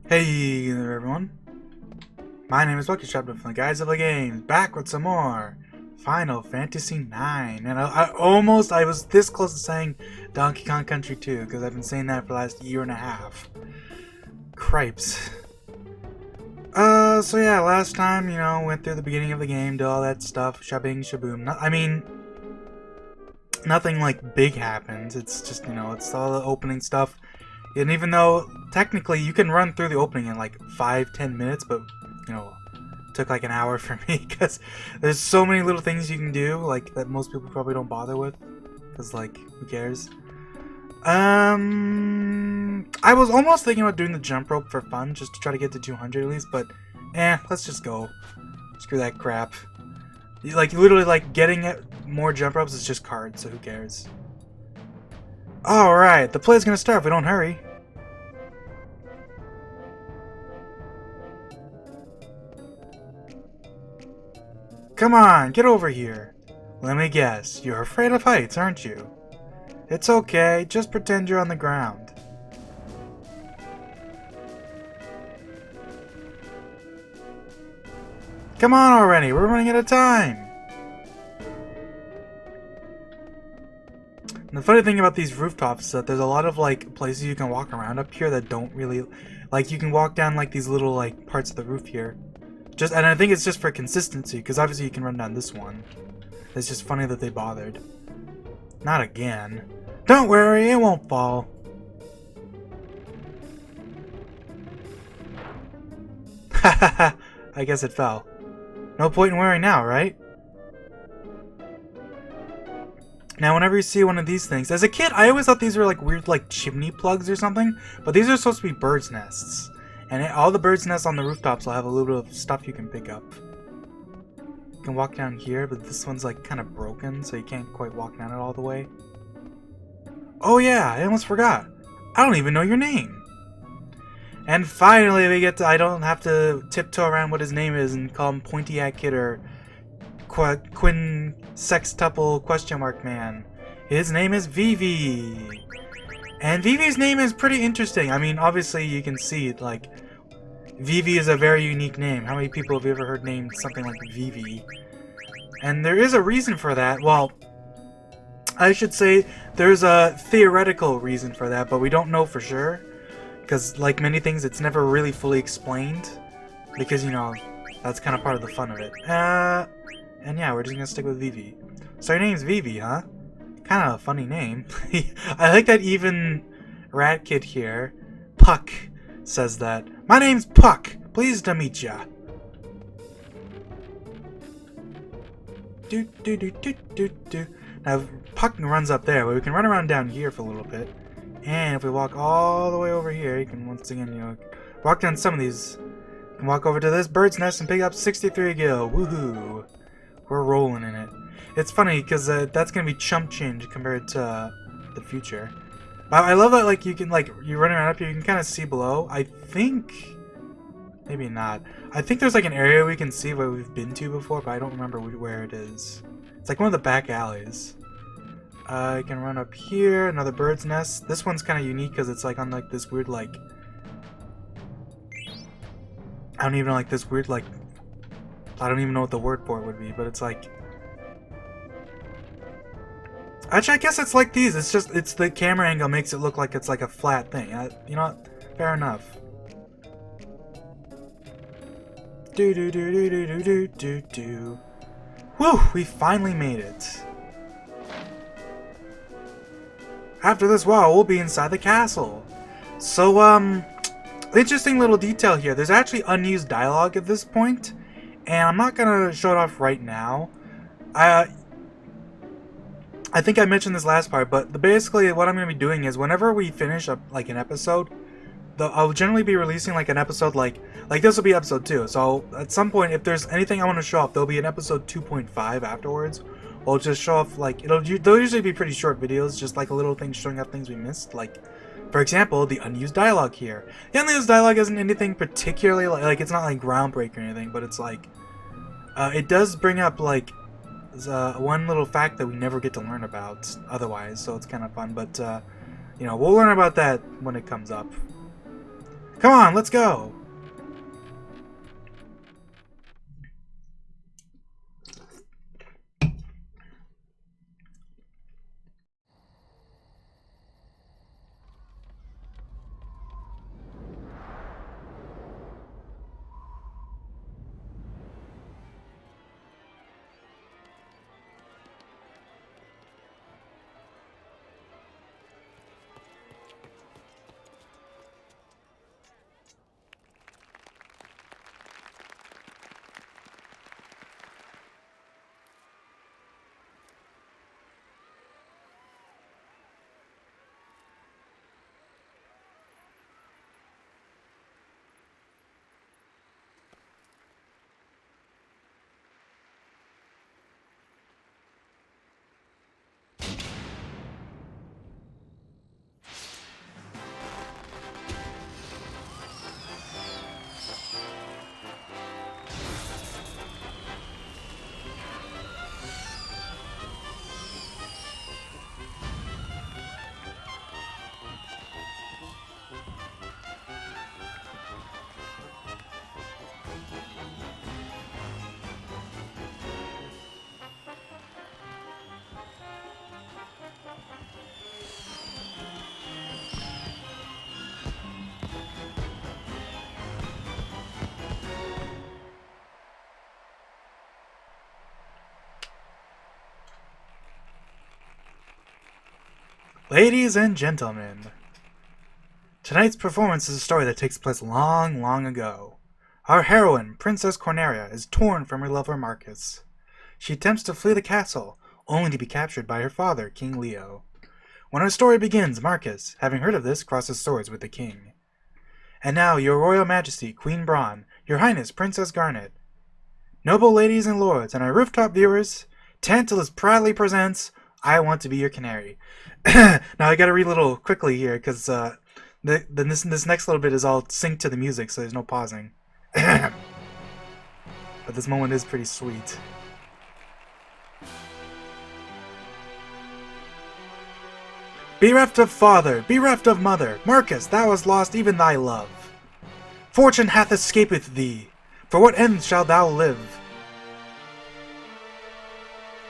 Hey there everyone, my name is Bucket Shop from the Guys of the Games, back with some more Final Fantasy IX, and I was this close to saying Donkey Kong Country 2, because I've been saying that for the last year and a half. Cripes. So yeah, last time, went through the beginning of the game, did all that stuff, shabing, shaboom, nothing like big happens, it's just, it's all the opening stuff. And even though technically you can run through the opening in like 5-10 minutes, but took like an hour for me because there's so many little things you can do like that most people probably don't bother with because like who cares. I was almost thinking about doing the jump rope for fun just to try to get to 200 at least, but let's just go. Screw that crap. Like literally like getting more jump ropes is just cards, so who cares. Alright, the play's gonna start if we don't hurry. Come on, get over here. Let me guess, you're afraid of heights, aren't you? It's okay, just pretend you're on the ground. Come on already, we're running out of time! And the funny thing about these rooftops is that there's a lot of like places you can walk around up here that don't really, like you can walk down like these little like parts of the roof here. And I think it's just for consistency, because obviously you can run down this one. It's just funny that they bothered. Not again. Don't worry, it won't fall. Hahaha, I guess it fell. No point in worrying now, right? Now, whenever you see one of these things, as a kid, I always thought these were like weird, like chimney plugs or something, but these are supposed to be birds' nests. And all the birds' nests on the rooftops will have a little bit of stuff you can pick up. You can walk down here, but this one's like kind of broken, so you can't quite walk down it all the way. Oh yeah, I almost forgot. I don't even know your name. And finally we get to, I don't have to tiptoe around what his name is and call him Pointy-Hat Kid or Quinn Sextuple question mark man. His name is Vivi. And Vivi's name is pretty interesting. I mean, obviously you can see it, like, Vivi is a very unique name. How many people have you ever heard named something like Vivi? And there is a reason for that. Well, I should say there's a theoretical reason for that, but we don't know for sure. Because, like many things, it's never really fully explained. Because, that's kind of part of the fun of it. And yeah, we're just gonna stick with Vivi. So your name's Vivi, huh? Kind of a funny name. I like that even Rat Kid here, Puck, says that. My name's Puck. Pleased to meet ya. Now Puck runs up there, but we can run around down here for a little bit. And if we walk all the way over here, you can once again, walk down some of these. You can walk over to this bird's nest and pick up 63 gil. Woohoo! We're rolling in it. It's funny because that's gonna be chump change compared to the future. I love that like you can you're running around up here, you can kind of see below. I think maybe not. I think there's like an area we can see where we've been to before, but I don't remember where it is. It's like one of the back alleys. I can run up here. Another bird's nest. This one's kind of unique because it's like on like this weird like I don't even know like this weird like I don't even know what the word for it would be, but it's like. Actually, I guess it's like these. It's the camera angle makes it look like it's like a flat thing. You know what? Fair enough. Do do do do do do do do do. Whew! We finally made it. After this while, we'll be inside the castle. So, interesting little detail here. There's actually unused dialogue at this point, and I'm not gonna show it off right now. I think I mentioned this last part, but basically what I'm going to be doing is whenever we finish like an episode, I'll generally be releasing like an episode like this will be episode 2. So at some point, if there's anything I want to show off, there'll be an episode 2.5 afterwards. We'll just show off like they'll usually be pretty short videos, just like a little thing showing off things we missed. Like, for example, the unused dialogue here. The unused dialogue isn't anything particularly like it's not like groundbreaking or anything, but it's like it does bring up like. One little fact that we never get to learn about otherwise, so it's kind of fun, but we'll learn about that when it comes up. Come on, let's go! Ladies and gentlemen, tonight's performance is a story that takes place long, long ago. Our heroine, Princess Cornelia, is torn from her lover Marcus. She attempts to flee the castle, only to be captured by her father, King Leo. When our story begins, Marcus, having heard of this, crosses swords with the king. And now, your royal majesty, Queen Braun, your highness, Princess Garnet, noble ladies and lords, and our rooftop viewers, Tantalus proudly presents I Want to Be Your Canary. Now I gotta read a little quickly here, because this next little bit is all synced to the music, so there's no pausing. But this moment is pretty sweet. Bereft of father, bereft of mother, Marcus, thou hast lost even thy love. Fortune hath escaped thee. For what end shalt thou live?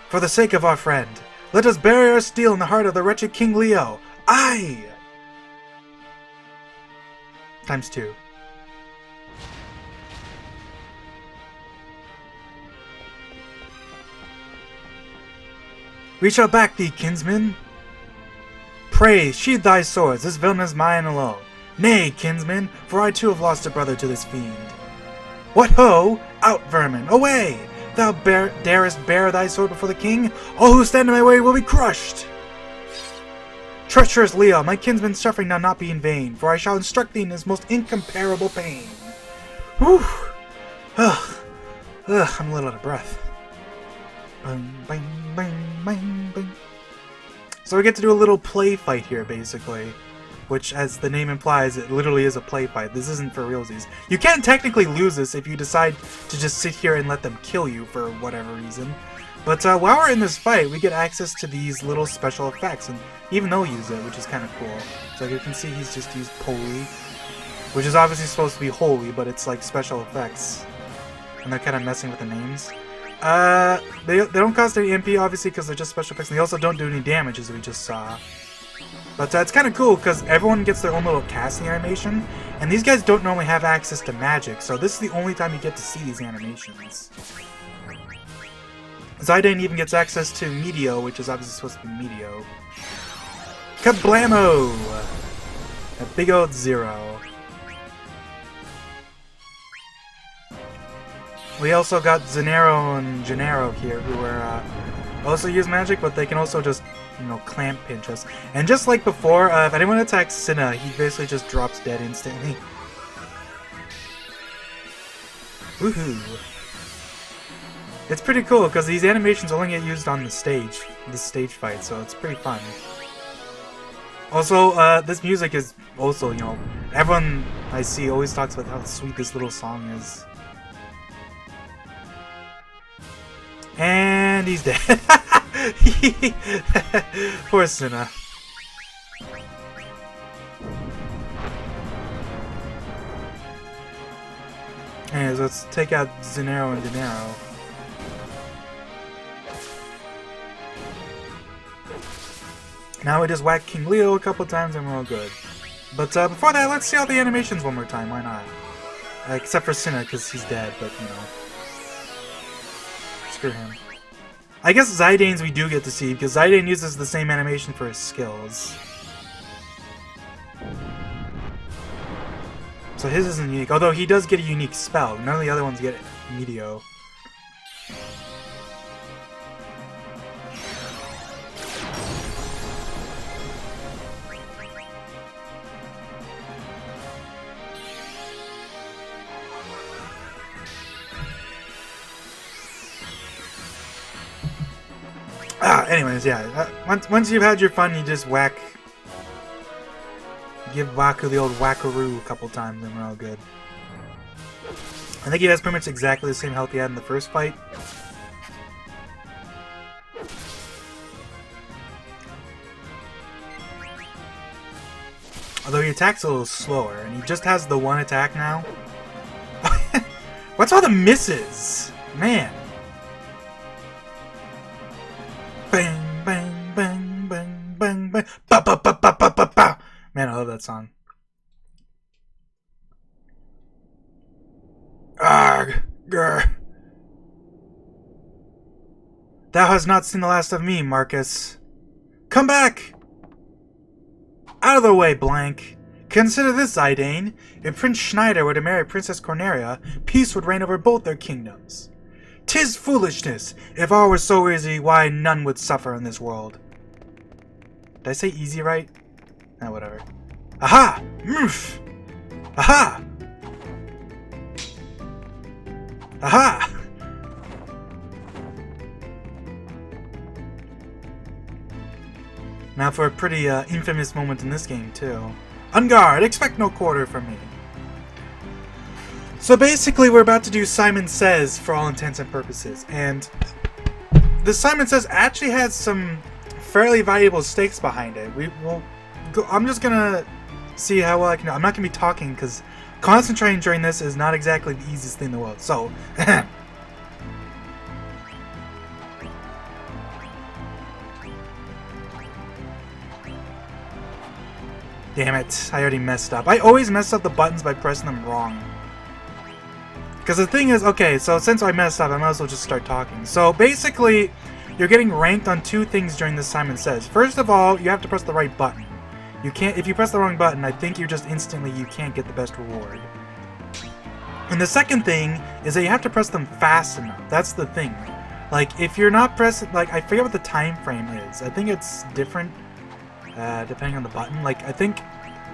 For the sake of our friend, let us bury our steel in the heart of the wretched King Leo. Aye! Times 2. We shall back thee, kinsman. Pray, sheathe thy swords, this villain is mine alone. Nay, kinsman, for I too have lost a brother to this fiend. What ho! Out, vermin, away! Thou darest bear thy sword before the king? All who stand in my way will be crushed! Treacherous Leo, my kinsman's suffering now not be in vain, for I shall instruct thee in his most incomparable pain. Whew! Ugh, I'm a little out of breath. Bang, bang, bang, bang, bang. So we get to do a little play fight here, basically. Which, as the name implies, it literally is a play fight. This isn't for realsies. You can technically lose this if you decide to just sit here and let them kill you for whatever reason. But while we're in this fight, we get access to these little special effects, and even they'll use it, which is kind of cool. So you can see he's just used Holy, which is obviously supposed to be holy, but it's like special effects. And they're kind of messing with the names. They don't cost any MP, obviously, because they're just special effects, and they also don't do any damage, as we just saw. But it's kind of cool, because everyone gets their own little casting animation, and these guys don't normally have access to magic, so this is the only time you get to see these animations. Zidane even gets access to Meteo, which is obviously supposed to be Meteo. Kablamo! A big old 0. We also got Zenero and Gennaro here, who are also use magic, but they can also just, you know, clamp pinch us. And just like before, if anyone attacks Cinna, he basically just drops dead instantly. Woohoo! It's pretty cool, because these animations only get used on the stage fight, so it's pretty fun. Also, this music is also, you know, everyone I see always talks about how sweet this little song is. And he's dead. Poor Cinna. Anyways, let's take out Zenero and Dinero. Now we just whack King Leo a couple times and we're all good. But before that, let's see all the animations one more time. Why not? Except for Cinna, because he's dead, but you know. Screw him. I guess Zydane's we do get to see, because Zydane uses the same animation for his skills. So his isn't unique, although he does get a unique spell. None of the other ones get Meteor. Anyways, yeah. Once you've had your fun, you just whack. Give Waku the old whackaroo a couple times, and we're all good. I think he has pretty much exactly the same health he had in the first fight. Although he attacks a little slower, and he just has the one attack now. What's all the misses? Man. Bang, bang, bang, bang, bang, bang. Ba, ba, ba, ba, ba, ba, ba. Man, I love that song. Arg, grr. Thou hast not seen the last of me, Marcus. Come back! Out of the way, blank. Consider this, Zydane. If Prince Schneider were to marry Princess Corneria, peace would reign over both their kingdoms. 'Tis foolishness. If all were so easy, why none would suffer in this world. Did I say easy right? Ah, whatever. Aha! Moof! Aha! Aha! Now for a pretty infamous moment in this game, too. On guard! Expect no quarter from me. So basically, we're about to do Simon Says for all intents and purposes, and the Simon Says actually has some fairly valuable stakes behind it. I'm just gonna see how well I can. I'm not gonna be talking because concentrating during this is not exactly the easiest thing in the world. So, damn it! I already messed up. I always mess up the buttons by pressing them wrong. Because the thing is, okay, so since I messed up, I might as well just start talking. So basically, you're getting ranked on two things during this Simon Says. First of all, you have to press the right button. You can't, if you press the wrong button, I think you're just instantly, you can't get the best reward. And the second thing is that you have to press them fast enough. That's the thing. Like, if you're not pressing, like, I forget what the time frame is. I think it's different, depending on the button. Like, I think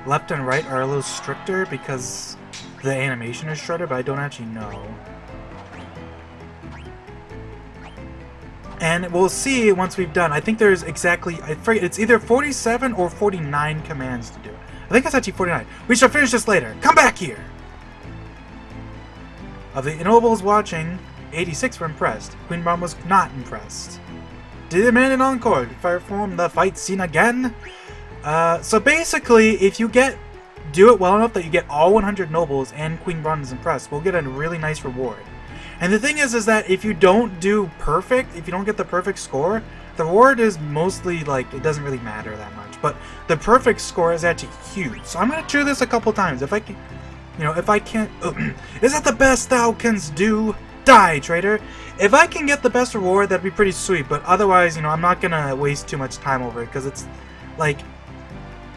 left and right are a little stricter because the animation is shorter, but I don't actually know. And we'll see once we've done. I think there's exactly, I forget, it's either 47 or 49 commands to do. I think it's actually 49. We shall finish this later. Come back here! Of the nobles watching, 86 were impressed. Queen Braun was not impressed. Did they demand an encore to perform the fight scene again? So basically, if you do it well enough that you get all 100 nobles and Queen Braun is impressed, we'll get a really nice reward. And the thing is that if you don't do perfect, if you don't get the perfect score, the reward is mostly like, it doesn't really matter that much. But the perfect score is actually huge. So I'm going to do this a couple times. If I can, you know, if I can't, is that the best thou canst do? Die, traitor. If I can get the best reward, that'd be pretty sweet. But otherwise, you know, I'm not going to waste too much time over it because it's like,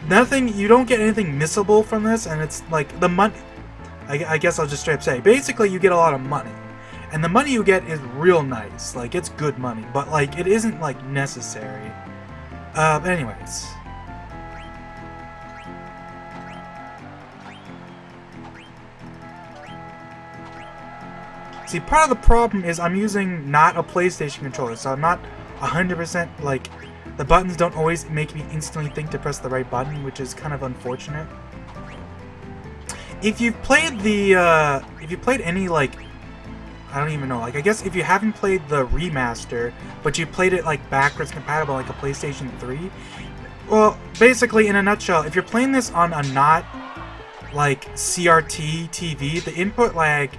nothing, you don't get anything missable from this, and it's like the money. I guess I'll just straight up say, basically, you get a lot of money, and the money you get is real nice. Like, it's good money, but like, it isn't like necessary. Anyways. See, part of the problem is I'm using not a PlayStation controller, so I'm not 100% like. The buttons don't always make me instantly think to press the right button, which is kind of unfortunate. If you've played any, like, I don't even know, like, I guess if you haven't played the remaster, but you played it, like, backwards compatible, like a PlayStation 3, well, basically, in a nutshell, if you're playing this on a not, like, CRT TV, the input lag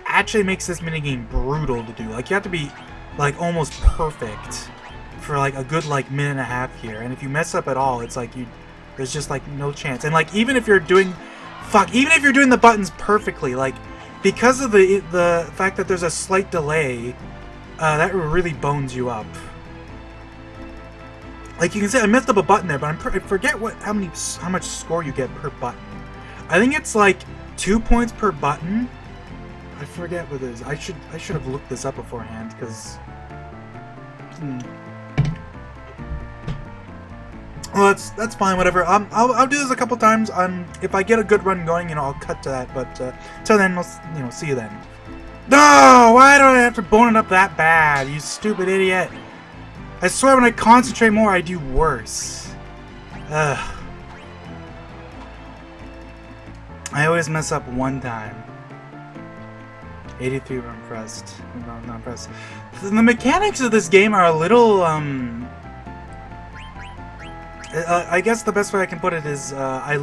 actually makes this minigame brutal to do. Like, you have to be, like, almost perfect for, like, a good, like, minute and a half here. And if you mess up at all, it's like there's just, like, no chance. And, like, even if you're doing the buttons perfectly, like, because of the fact that there's a slight delay, that really bones you up. Like, you can say I messed up a button there, but I forget how much score you get per button. I think it's like 2 points per button. I forget what it is. I should have looked this up beforehand, because well, that's fine. Whatever. I'll do this a couple times. If I get a good run going, I'll cut to that. But till then, we'll see you then. No! Why do I have to bone it up that bad? You stupid idiot! I swear, when I concentrate more, I do worse. Ugh. I always mess up one time. 83, we're impressed. I'm not impressed. The mechanics of this game are a little, I guess the best way I can put it is, I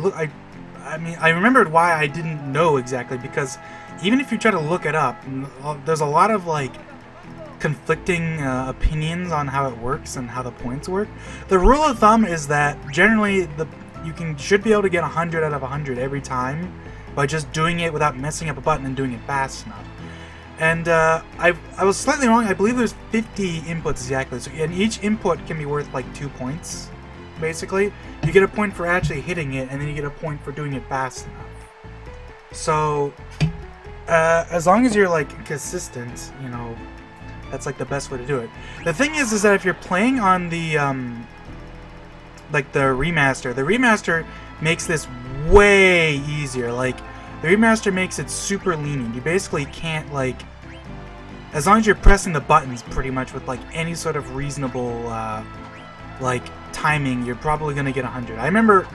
mean, I remembered why I didn't know exactly, because even if you try to look it up, there's a lot of, like, conflicting opinions on how it works and how the points work. The rule of thumb is that generally you should be able to get 100 out of 100 every time by just doing it without messing up a button and doing it fast enough. And I was slightly wrong. I believe there's 50 inputs exactly, so and each input can be worth like 2 points. Basically, you get a point for actually hitting it, and then you get a point for doing it fast enough. So as long as you're like consistent, that's like the best way to do it. The thing is that if you're playing on the like the remaster makes this way easier. Like, the remaster makes it super lenient. You basically can't, like, as long as you're pressing the buttons pretty much with like any sort of reasonable like timing, you're probably gonna get 100. I remember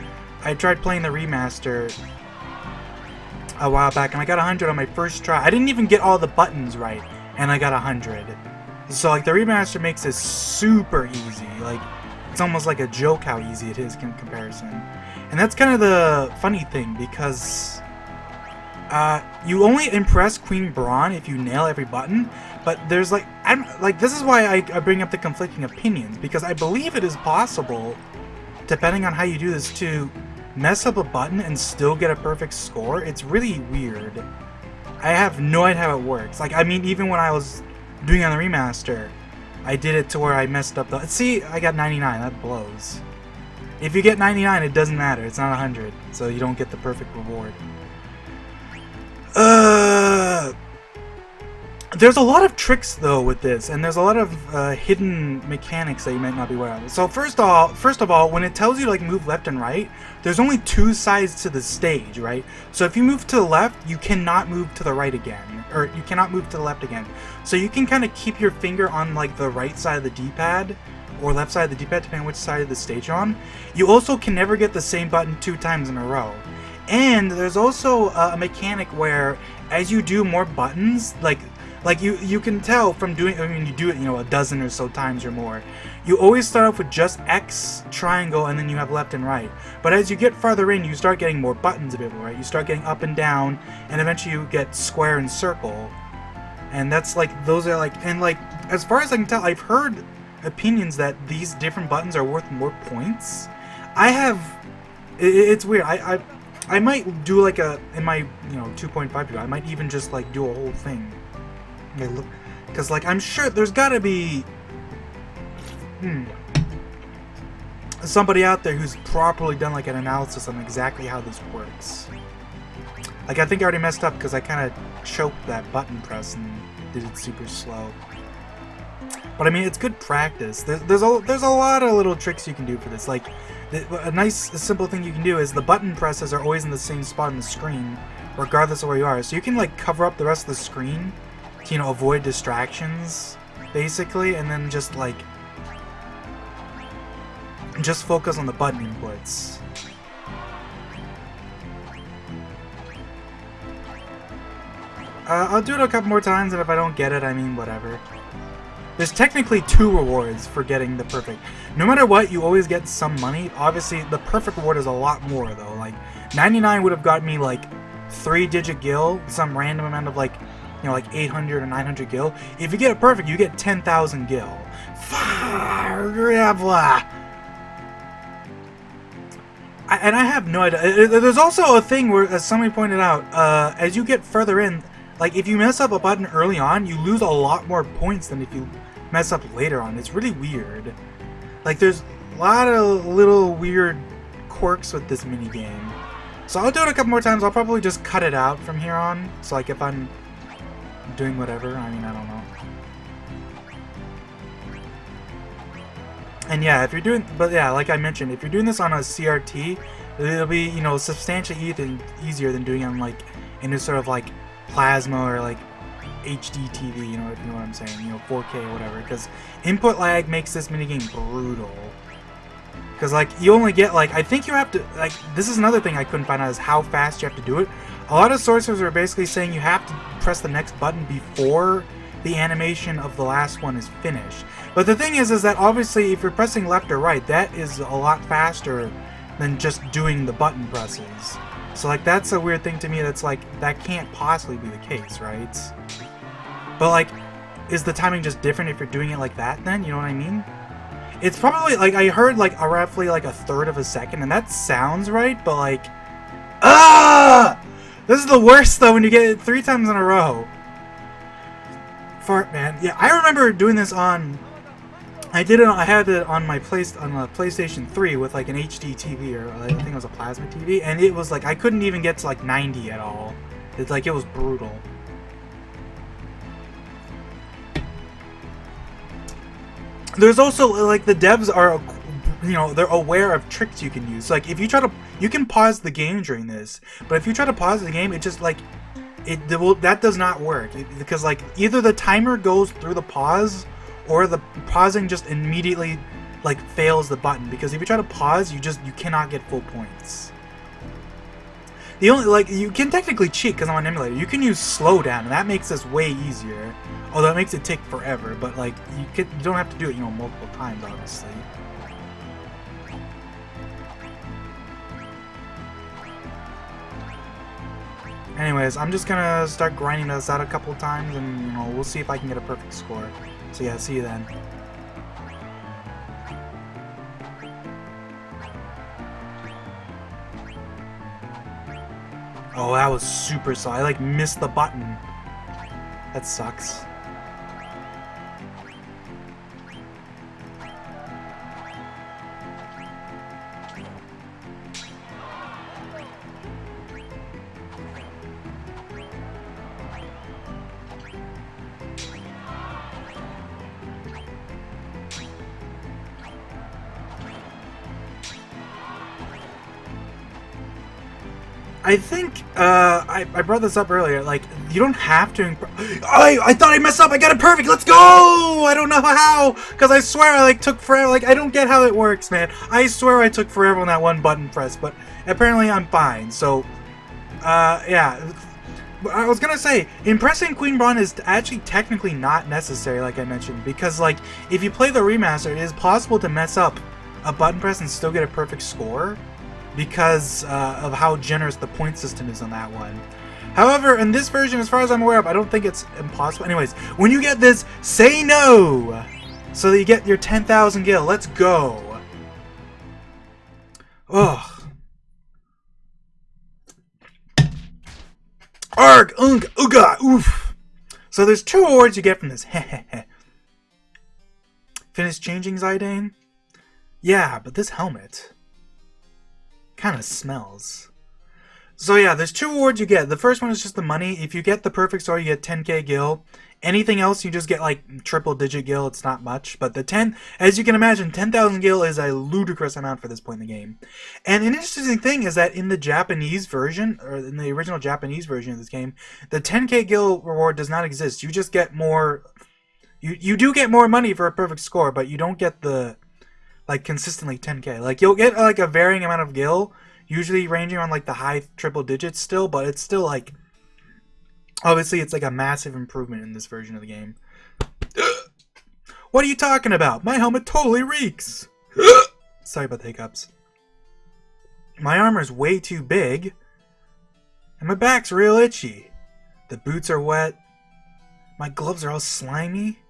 I tried playing the remaster a while back, and I got 100 on my first try. I didn't even get all the buttons right, and I got 100. So, like, the remaster makes this super easy. Like, it's almost like a joke how easy it is in comparison. And that's kind of the funny thing, because you only impress Queen Braun if you nail every button. But there's like, this is why I bring up the conflicting opinions, because I believe it is possible, depending on how you do this, to mess up a button and still get a perfect score. It's really weird. I have no idea how it works. Like, I mean, even when I was doing it on the remaster, I did it to where I messed up the... See, I got 99. That blows. If you get 99, it doesn't matter. It's not 100. So you don't get the perfect reward. There's a lot of tricks, though, with this. And there's a lot of hidden mechanics that you might not be aware of. So first of all, when it tells you to, like, move left and right, there's only 2 sides to the stage, right? So if you move to the left, you cannot move to the right again. Or you cannot move to the left again. So you can kind of keep your finger on, like, the right side of the D-pad, or left side of the D-pad, depending on which side of the stage you're on. You also can never get the same button 2 times in a row. And there's also a mechanic where, as you do more buttons, like you can tell from doing, I mean, you do it, a dozen or so times or more. You always start off with just X, triangle, and then you have left and right. But as you get farther in, you start getting more buttons available, right? You start getting up and down, and eventually you get square and circle. And that's like, those are like, and like, as far as I can tell, I've heard opinions that these different buttons are worth more points. It's weird. I might do like in my 2.5 video, I might even just like do a whole thing. Because like, I'm sure there's gotta be somebody out there who's properly done like an analysis on exactly how this works. Like, I think I already messed up because I kind of choked that button press and did it super slow. But I mean, it's good practice. There's a lot of little tricks you can do for this. Like, a nice, simple thing you can do is the button presses are always in the same spot on the screen, regardless of where you are. So you can like cover up the rest of the screen to, avoid distractions, basically, and then just like, just focus on the button inputs. I'll do it a couple more times, and if I don't get it, I mean, whatever. There's technically 2 rewards for getting the perfect. No matter what, you always get some money. Obviously, the perfect reward is a lot more, though. Like, 99 would have got me, like, 3-digit gil, some random amount of, like, you know, like 800 or 900 gil. If you get it perfect, you get 10,000 gil. And I have no idea. There's also a thing where, as somebody pointed out, as you get further in, like if you mess up a button early on, you lose a lot more points than if you mess up later on. It's really weird. Like there's a lot of little weird quirks with this mini game. So I'll do it a couple more times. I'll probably just cut it out from here on. So like if I'm doing whatever, I mean, I don't know. And yeah, if you're doing, but yeah, like I mentioned, if you're doing this on a CRT, it'll be, you know, substantially easier than doing it on like in a sort of like plasma or like HD TV, you know, if you know what I'm saying, you know, 4K or whatever, because input lag makes this minigame brutal. Because like you only get like, I think you have to, like, this is another thing I couldn't find out is how fast you have to do it. A lot of sources are basically saying you have to press the next button before the animation of the last one is finished. But the thing is that obviously if you're pressing left or right, that is a lot faster than just doing the button presses. So like that's a weird thing to me that's like, that can't possibly be the case, right? But like, is the timing just different if you're doing it like that then? You know what I mean? It's probably like, I heard like a roughly like a third of a second, and that sounds right, but like, this is the worst though when you get it 3 times in a row. Fart, man. Yeah, I remember doing this on, I had it on my PlayStation 3 with like an HD TV, or I think it was a plasma TV, and it was like, I couldn't even get to like 90 at all. It's like, it was brutal. There's also, like, the devs are, you know, they're aware of tricks you can use. Like, if you try to, you can pause the game during this, but if you try to pause the game, it just, like, that does not work. Because, like, either the timer goes through the pause, or the pausing just immediately, like, fails the button. Because if you try to pause, you cannot get full points. The only, like, you can technically cheat because I'm on an emulator. You can use slowdown, and that makes this way easier. Although it makes it take forever, but like you don't have to do it, you know, multiple times, obviously. Anyways, I'm just gonna start grinding this out a couple times, and you know, we'll see if I can get a perfect score. So yeah, see you then. Oh, that was super slow. I like missed the button. That sucks. I think, I brought this up earlier, like, you don't have to I thought I messed up, I got it perfect, let's go! I don't know how, because I swear I, like, took forever, like, I don't get how it works, man. I swear I took forever on that one button press, but apparently I'm fine, so, yeah. I was gonna say, impressing Queen Braun is actually technically not necessary, like I mentioned, because, like, if you play the remaster, it is possible to mess up a button press and still get a perfect score, because of how generous the point system is on that one. However, in this version, as far as I'm aware of, I don't think it's impossible. Anyways, when you get this, say no! So that you get your 10,000 gil. Let's go! Ugh. Arg! Ung! Ooga! Oof! So there's 2 awards you get from this. Finish changing, Zidane? Yeah, but this helmet kind of smells. So yeah, there's 2 awards you get. The first one is just the money. If you get the perfect score, you get 10k gil. Anything else, you just get like triple digit gil. It's not much, but the 10, as you can imagine, 10,000 gil is a ludicrous amount for this point in the game. And an interesting thing is that in the Japanese version, or in the original Japanese version of this game, the 10k gil reward does not exist. You just get more. You do get more money for a perfect score, but you don't get the, like, consistently 10k. Like, you'll get like a varying amount of gil, usually ranging on like the high triple digits still, but it's still like, obviously it's like a massive improvement in this version of the game. What are you talking about? My helmet totally reeks. Sorry about the hiccups. My armor's way too big, and my back's real itchy. The boots are wet. My gloves are all slimy.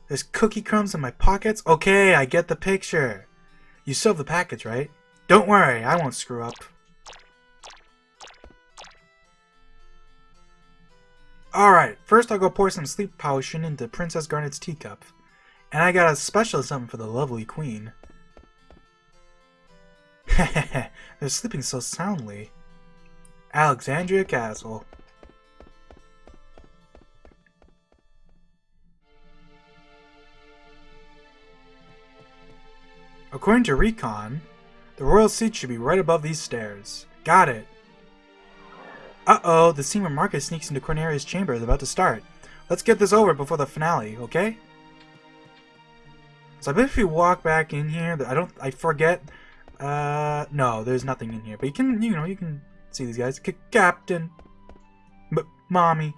There's cookie crumbs in my pockets. Okay, I get the picture. You still have the package, right? Don't worry, I won't screw up. Alright, first I'll go pour some sleep potion into Princess Garnet's teacup. And I got a special something for the lovely queen. Hehehe, they're sleeping so soundly. Alexandria Castle. According to Recon, the royal seat should be right above these stairs. Got it. Uh-oh, the scene where Marcus sneaks into Cornelia's chamber is about to start. Let's get this over before the finale, okay? So I bet if we walk back in here, I forget. No, there's nothing in here. But you can see these guys. Captain. Mommy.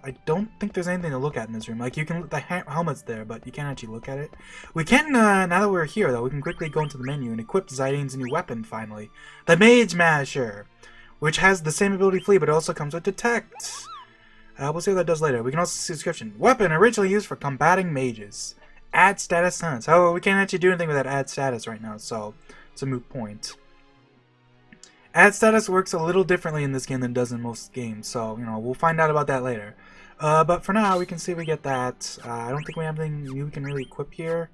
I don't think there's anything to look at in this room. Like, you can, the helmet's there, but you can't actually look at it. We can, now that we're here, though, we can quickly go into the menu and equip Zydane's new weapon, finally. The Mage Masher! Which has the same ability flee, but it also comes with Detect. We'll see what that does later. We can also see the description. Weapon originally used for combating mages. Add status hunts. However, we can't actually do anything with that add status right now, so it's a moot point. Add status works a little differently in this game than it does in most games, so, we'll find out about that later. But for now, we can see if we get that. I don't think we have anything new we can really equip here.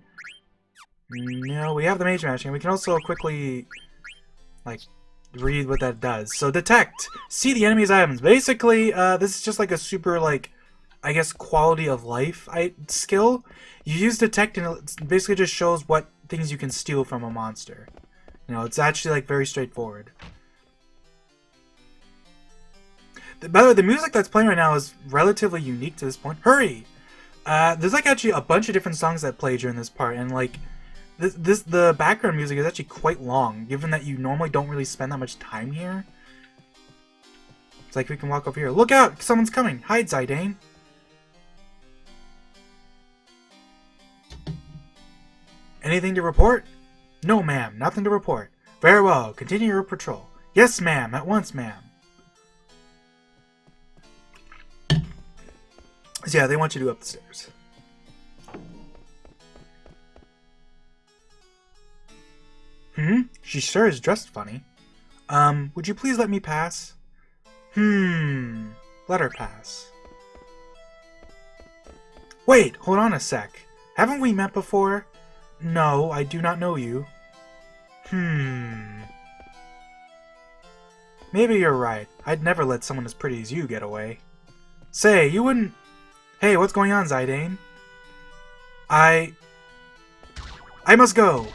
No, we have the Mage Mash, and we can also quickly, read what that does. So, Detect! See the enemy's items. Basically, this is just like a super, I guess, quality of life skill. You use Detect, and it basically just shows what things you can steal from a monster. It's actually, very straightforward. By the way, the music that's playing right now is relatively unique to this point. Hurry! There's actually a bunch of different songs that play during this part, and the background music is actually quite long, given that you normally don't really spend that much time here. It's like we can walk over here. Look out! Someone's coming! Hide, Zydane! Anything to report? No, ma'am. Nothing to report. Very well. Continue your patrol. Yes, ma'am. At once, ma'am. So yeah, they want you to go up the stairs. She sure is dressed funny. Would you please let me pass? Let her pass. Wait, hold on a sec. Haven't we met before? No, I do not know you. Maybe you're right. I'd never let someone as pretty as you get away. Say, you wouldn't... Hey, what's going on, Zydane? I must go!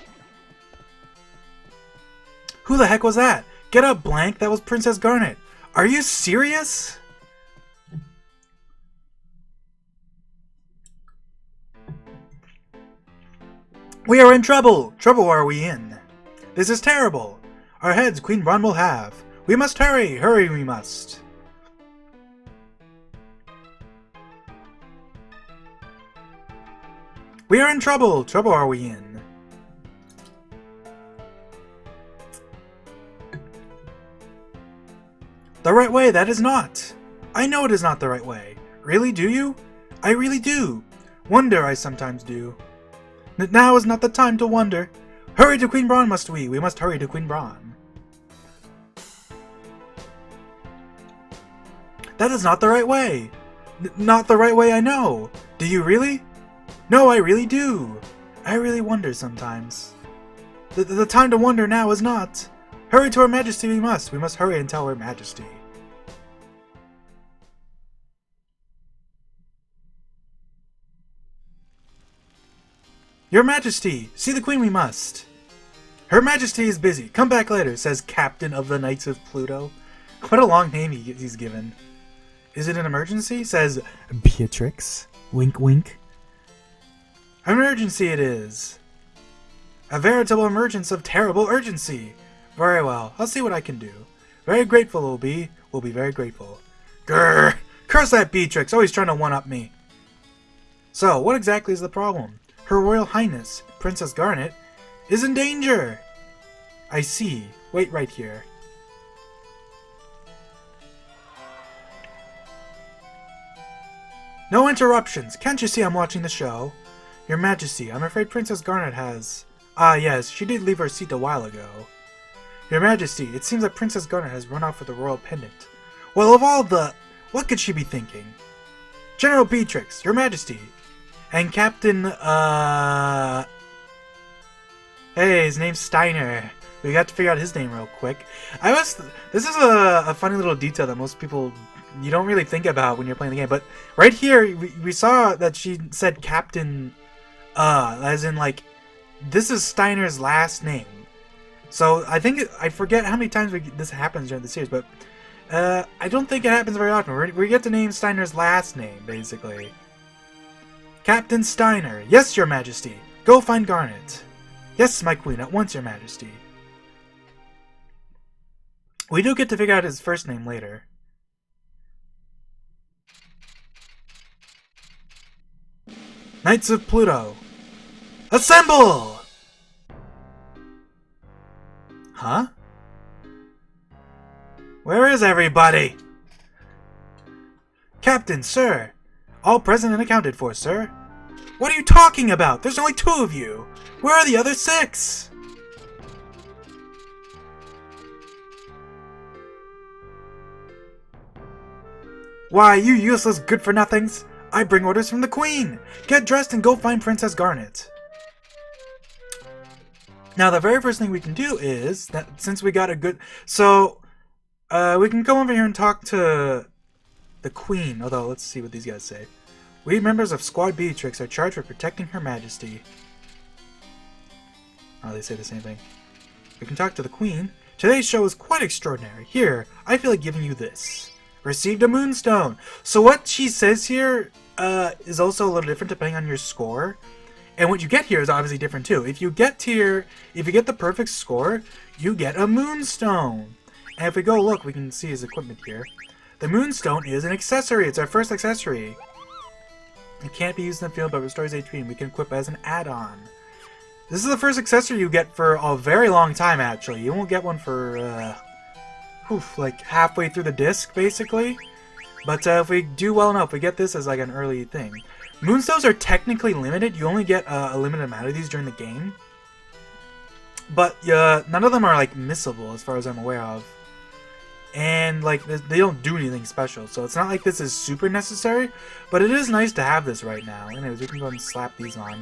Who the heck was that? Get up, Blank! That was Princess Garnet! Are you serious? We are in trouble! Trouble are we in? This is terrible! Our heads Queen Ron will have! We must hurry! Hurry we must! We are in trouble! Trouble are we in? The right way, that is not! I know it is not the right way. Really, do you? I really do. Wonder I sometimes do. Now is not the time to wonder. Hurry to Queen Braun must we. We must hurry to Queen Braun. That is not the right way. Not the right way, I know. Do you really? No, I really do. I really wonder sometimes. The time to wonder now is not. Hurry to Her Majesty we must. We must hurry and tell Her Majesty. Your Majesty! See the Queen we must! Her Majesty is busy. Come back later, says Captain of the Knights of Pluto. What a long name he's given. Is it an emergency? Says Beatrix. Wink wink. Emergency it is. A veritable emergence of terrible urgency. Very well. I'll see what I can do. Very grateful will be. We'll be very grateful. Grrr! Curse that Beatrix! Always trying to one-up me. So, what exactly is the problem? Her Royal Highness, Princess Garnet, is in danger! I see. Wait right here. No interruptions! Can't you see I'm watching the show? Your Majesty, I'm afraid Princess Garnet has... Ah, yes, she did leave her seat a while ago. Your Majesty, it seems that Princess Garnet has run off with the royal pendant. Well, of all the... What could she be thinking? General Beatrix, Your Majesty, and Captain, Hey, his name's Steiner. We got to figure out his name real quick. This is a funny little detail that most people... You don't really think about when you're playing the game, but right here, we saw that she said Captain, as in, like, this is Steiner's last name. So, I forget how many times this happens during the series, but, I don't think it happens very often. We get to name Steiner's last name, basically. Captain Steiner. Yes, Your Majesty. Go find Garnet. Yes, my queen, at once, Your Majesty. We do get to figure out his first name later. Knights of Pluto, assemble! Huh? Where is everybody? Captain, sir. All present and accounted for, sir. What are you talking about? There's only 2 of you. Where are the other 6? Why, you useless good-for-nothings. I bring orders from the Queen! Get dressed and go find Princess Garnet. Now, the very first thing we can do is, that since we got a good... So, we can come over here and talk to the Queen. Although, let's see what these guys say. We members of Squad Beatrix are charged with protecting Her Majesty. Oh, they say the same thing. We can talk to the Queen. Today's show is quite extraordinary. Here, I feel like giving you this. Received a moonstone. So what she says here is also a little different depending on your score, and what you get here is obviously different too. If you get the perfect score, you get a moonstone. And if we go look, we can see his equipment here. The moonstone is an accessory. It's our first accessory. It can't be used in the field, but restores HP, and we can equip it as an add-on. This is the first accessory you get for a very long time. Actually, you won't get one for like halfway through the disc, basically. But if we do well enough, we get this as like an early thing. Moonstones are technically limited. You only get a limited amount of these during the game. But none of them are like missable as far as I'm aware of. And like they don't do anything special. So it's not like this is super necessary. But it is nice to have this right now. Anyways, we can go ahead and slap these on.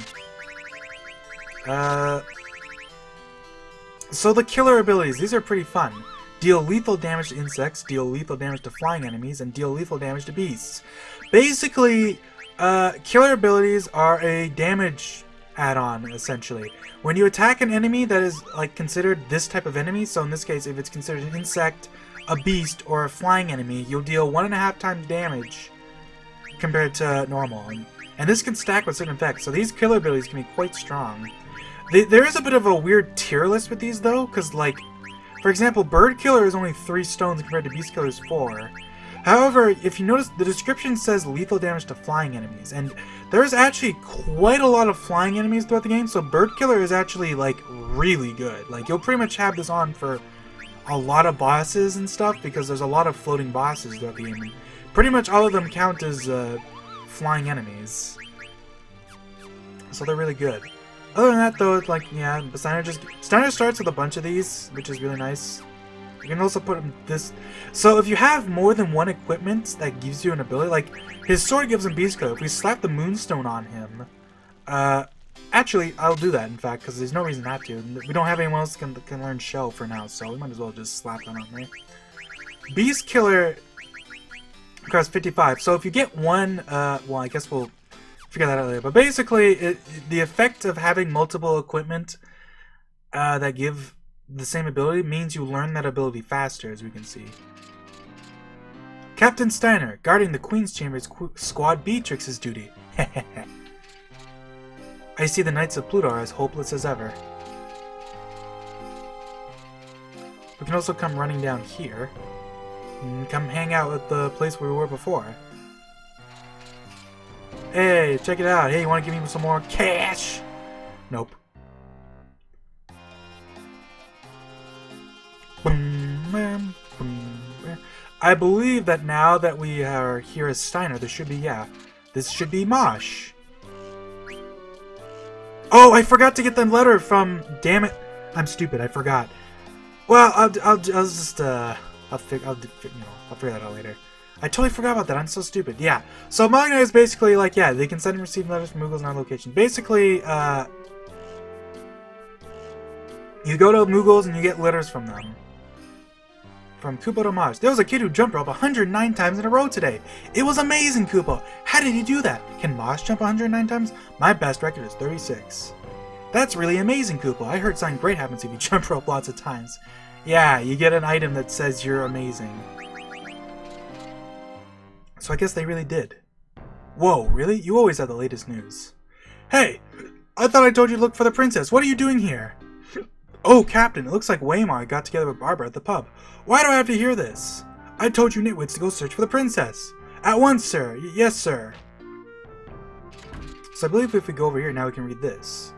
So the killer abilities, these are pretty fun. Deal lethal damage to insects, deal lethal damage to flying enemies, and deal lethal damage to beasts. Basically, killer abilities are a damage add-on, essentially. When you attack an enemy that is like considered this type of enemy, so in this case, if it's considered an insect, a beast, or a flying enemy, you'll deal 1.5 times damage compared to normal. And this can stack with certain effects, so these killer abilities can be quite strong. There is a bit of a weird tier list with these, though, because, like, for example, Bird Killer is only 3 stones compared to Beast Killer is 4. However, if you notice, the description says lethal damage to flying enemies, and there's actually quite a lot of flying enemies throughout the game, so Bird Killer is actually, like, really good. Like, you'll pretty much have this on for a lot of bosses and stuff, because there's a lot of floating bosses throughout the game, and pretty much all of them count as flying enemies. So they're really good. Other than that, though, it's like, yeah, Steiner starts with a bunch of these, which is really nice. You can also put this... So if you have more than one equipment that gives you an ability, like, his sword gives him Beast Code. If we slap the Moonstone on him... actually, I'll do that, in fact, because there's no reason not to. We don't have anyone else that can learn Shell for now, so we might as well just slap that on there. Beast Killer costs 55. So if you get one... well, I guess we'll figure that out later. But basically, the effect of having multiple equipment that give the same ability means you learn that ability faster, as we can see. Captain Steiner, guarding the Queen's Chamber is Squad Beatrix's duty. I see the Knights of Pluto are as hopeless as ever. We can also come running down here and come hang out at the place where we were before. Hey, check it out. Hey, you want to give me some more cash? Nope. I believe that now that we are here as Steiner, there should be, yeah, This should be Mosh. Oh, I forgot to get the letter from... Damn it. I'm stupid. I forgot. Well, I'll figure that out later. I totally forgot about that. I'm so stupid. Yeah. So Magna is basically like, yeah, they can send and receive letters from Moogles in our location. Basically, you go to Moogles and you get letters from them. From Koopa to Maj. There was a kid who jumped rope 109 times in a row today. It was amazing, Koopa. How did he do that? Can Maj jump 109 times? My best record is 36. That's really amazing, Koopa. I heard something great happens if you jump rope lots of times. Yeah, you get an item that says you're amazing. So I guess they really did. Whoa, really? You always have the latest news. Hey! I thought I told you to look for the princess. What are you doing here? Oh, Captain, it looks like Waymar got together with Barbara at the pub. Why do I have to hear this? I told you nitwits to go search for the princess. At once, sir. Yes, sir. So I believe if we go over here, now we can read this.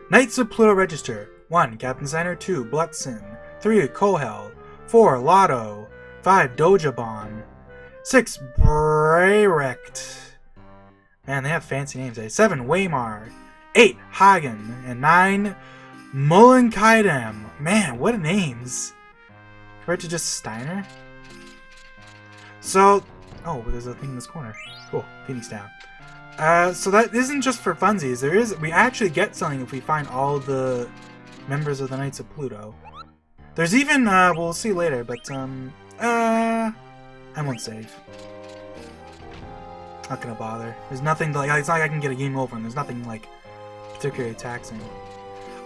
Knights of Pluto Register. 1. Captain Signer. 2. Blutzen. 3. Kohel. 4. Lotto. 5. Dojabon. 6. Brayrect. Man, they have fancy names, eh? 7. Waymar. 8. Hagen. And 9. Mullenkaidem. Man, what names. Compared to just Steiner? So, oh, there's a thing in this corner. Cool, Phoenix down. So that isn't just for funsies. We actually get something if we find all the members of the Knights of Pluto. There's even, we'll see later, but, I won't save. Not gonna bother. There's nothing, like, it's not like I can get a game over, and there's nothing, like, particularly taxing.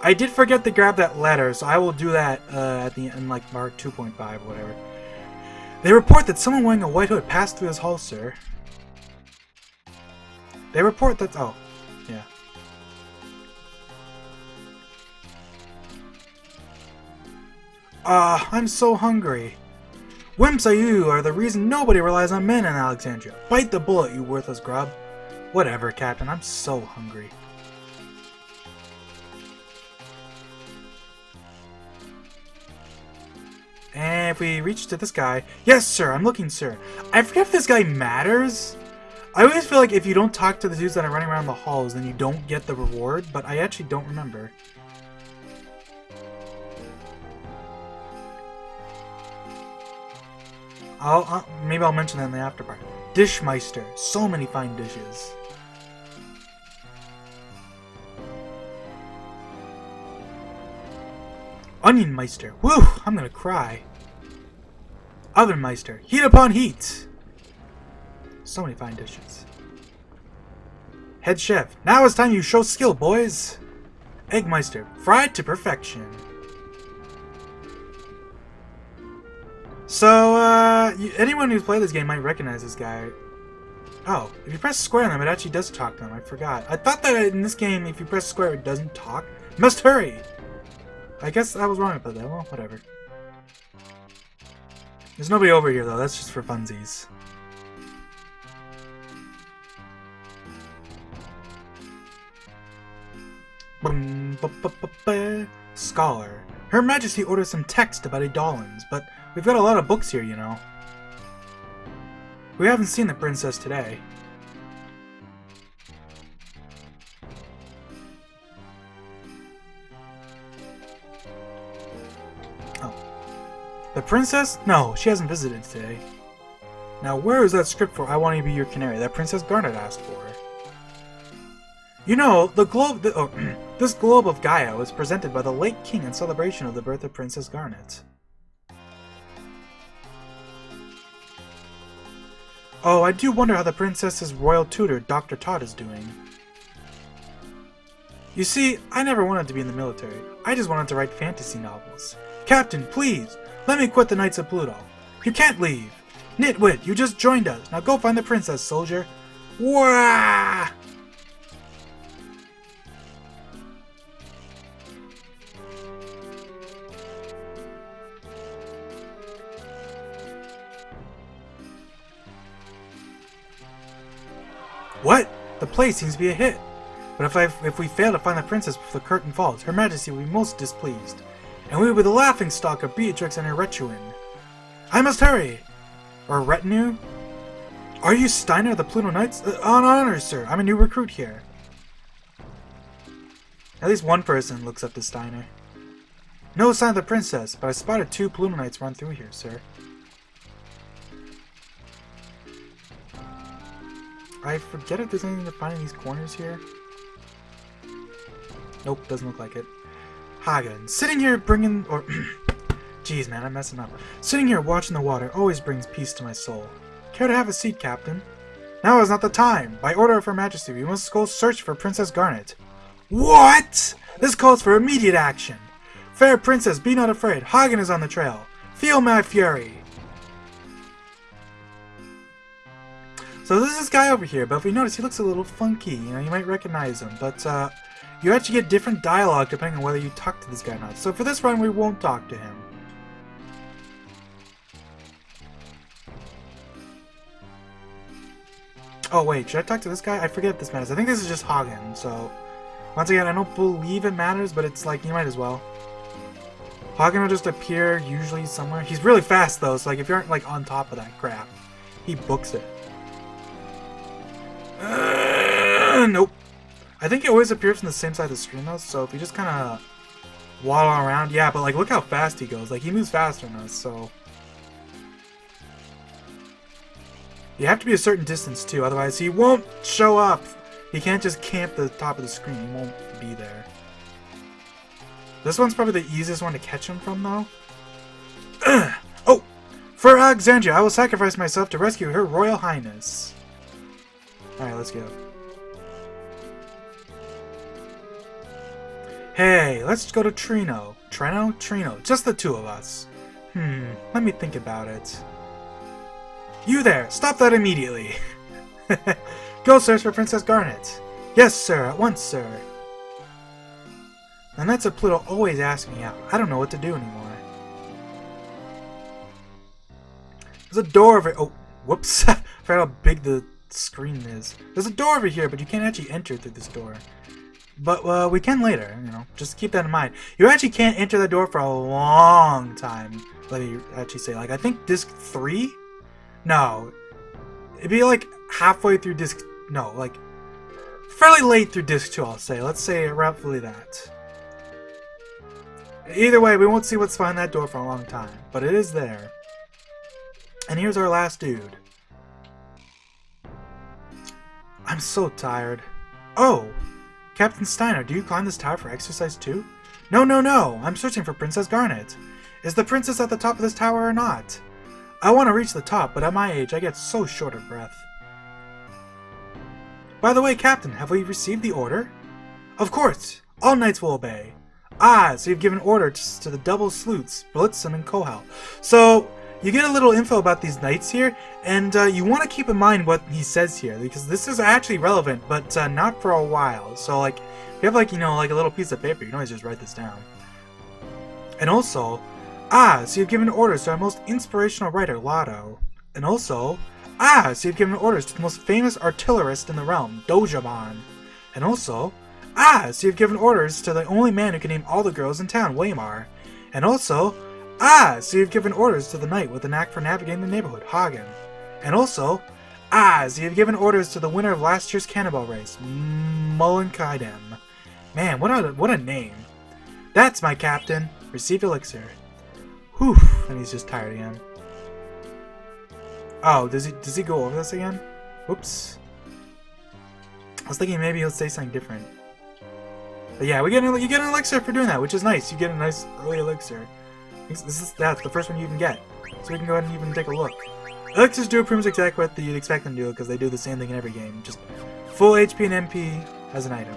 I did forget to grab that letter, so I will do that at the end, like Mark 2.5 or whatever. They report that someone wearing a white hood passed through this hall, sir. They report that... Oh, yeah. I'm so hungry. Wimps like you are the reason nobody relies on men in Alexandria. Bite the bullet, you worthless grub. Whatever, Captain. I'm so hungry. And if we reach to this guy... Yes, sir, I'm looking, sir. I forget if this guy matters. I always feel like if you don't talk to the dudes that are running around the halls, then you don't get the reward, but I actually don't remember. Maybe I'll mention that in the after part. Dishmeister. So many fine dishes. Onionmeister. Woo! I'm gonna cry. Ovenmeister. Heat upon heat! So many fine dishes. Head chef. Now it's time you show skill, boys! Eggmeister. Fried to perfection. So, anyone who's played this game might recognize this guy. Oh, if you press square on them, it actually does talk to them. I forgot. I thought that in this game, if you press square, it doesn't talk. Must hurry! I guess I was wrong about that. Well, whatever. There's nobody over here, though. That's just for funsies. Scholar. Her Majesty orders some text about Eidolons, but we've got a lot of books here, you know. We haven't seen the princess today. The princess? No, she hasn't visited today. Now, where is that script for I Want to Be Your Canary that Princess Garnet asked for? You know, the globe... this globe of Gaia was presented by the late king in celebration of the birth of Princess Garnet. Oh, I do wonder how the princess's royal tutor, Dr. Todd, is doing. You see, I never wanted to be in the military. I just wanted to write fantasy novels. Captain, please! Let me quit the Knights of Pluto. You can't leave. Nitwit, you just joined us. Now go find the princess, soldier. Wah! What? The play seems to be a hit. But if we fail to find the princess before the curtain falls, Her Majesty will be most displeased. And we will be the laughingstock of Beatrix and her retinue. I must hurry! Or retinue? Are you Steiner of the Pluto Knights? On honor, sir. I'm a new recruit here. At least one person looks up to Steiner. No sign of the princess, but I spotted 2 Pluto Knights run through here, sir. I forget if there's anything to find in these corners here. Nope, doesn't look like it. Hagen, sitting here bringing... or... Jeez, man, I'm messing up. Sitting here watching the water always brings peace to my soul. Care to have a seat, Captain? Now is not the time. By order of Her Majesty, we must go search for Princess Garnet. What? This calls for immediate action. Fair Princess, be not afraid. Hagen is on the trail. Feel my fury. So this is this guy over here, but if we notice, he looks a little funky. You know, you might recognize him, but you actually get different dialogue depending on whether you talk to this guy or not. So for this run, we won't talk to him. Oh wait, should I talk to this guy? I forget if this matters. I think this is just Hagen, so... Once again, I don't believe it matters, but it's like, you might as well. Hagen will just appear usually somewhere. He's really fast though, so like if you aren't like on top of that crap, he books it. Nope. I think it always appears from the same side of the screen though, so if you just kind of waddle around, yeah, but like look how fast he goes. Like he moves faster than us, so... You have to be a certain distance too, otherwise he won't show up. He can't just camp the top of the screen. He won't be there. This one's probably the easiest one to catch him from, though. Oh! For Alexandria, I will sacrifice myself to rescue Her Royal Highness. Alright, let's go. Hey, let's go to Trino. Trino? Just the 2 of us. Let me think about it. You there! Stop that immediately! Go search for Princess Garnet. Yes, sir. At once, sir. And that's what Pluto always asks me out. I don't know what to do anymore. There's a door over... Oh, whoops. I forgot how big the screen is. There's a door over here, but you can't actually enter through this door. But, we can later, you know. Just keep that in mind. You actually can't enter the door for a long time. Let me actually say, like, I think disc 3? No. It'd be, like, halfway through disc... No, like... fairly late through disc 2, I'll say. Let's say roughly that. Either way, we won't see what's behind that door for a long time. But it is there. And here's our last dude. I'm so tired. Oh! Captain Steiner, do you climb this tower for exercise too? No, no, no! I'm searching for Princess Garnet. Is the princess at the top of this tower or not? I want to reach the top, but at my age, I get so short of breath. By the way, Captain, have we received the order? Of course! All knights will obey. Ah, so you've given orders to the double sleuths, Blitzen and Kohal. So, you get a little info about these knights here, and you want to keep in mind what he says here, because this is actually relevant, but not for a while. So, like, if you have, like, you know, like a little piece of paper, you can always just write this down. And also, so you've given orders to our most inspirational writer, Lotto. And also, so you've given orders to the most famous artillerist in the realm, Dojaban. And also, so you've given orders to the only man who can name all the girls in town, Waymar. And also, so you've given orders to the knight with a knack for navigating the neighborhood, Hagen. And also, so you've given orders to the winner of last year's cannonball race, Mullenkaidem. Man, what a name. That's my captain. Received elixir. Whew, and he's just tired again. Oh, does he go over this again? Whoops. I was thinking maybe he'll say something different. But yeah, you get an elixir for doing that, which is nice. You get a nice early elixir. That's the first one you can get. So we can go ahead and even take a look. Elixirs do pretty much exactly what you'd expect them to do, because they do the same thing in every game. Just full HP and MP as an item.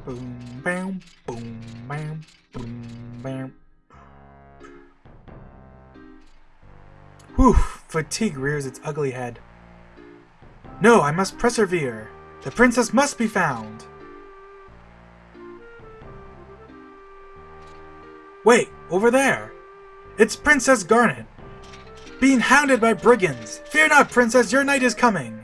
Boom, bam, boom, bam, boom, bam. Whew, fatigue rears its ugly head. No, I must persevere. The princess must be found. Wait, over there. It's Princess Garnet. Being hounded by brigands. Fear not, princess, your knight is coming.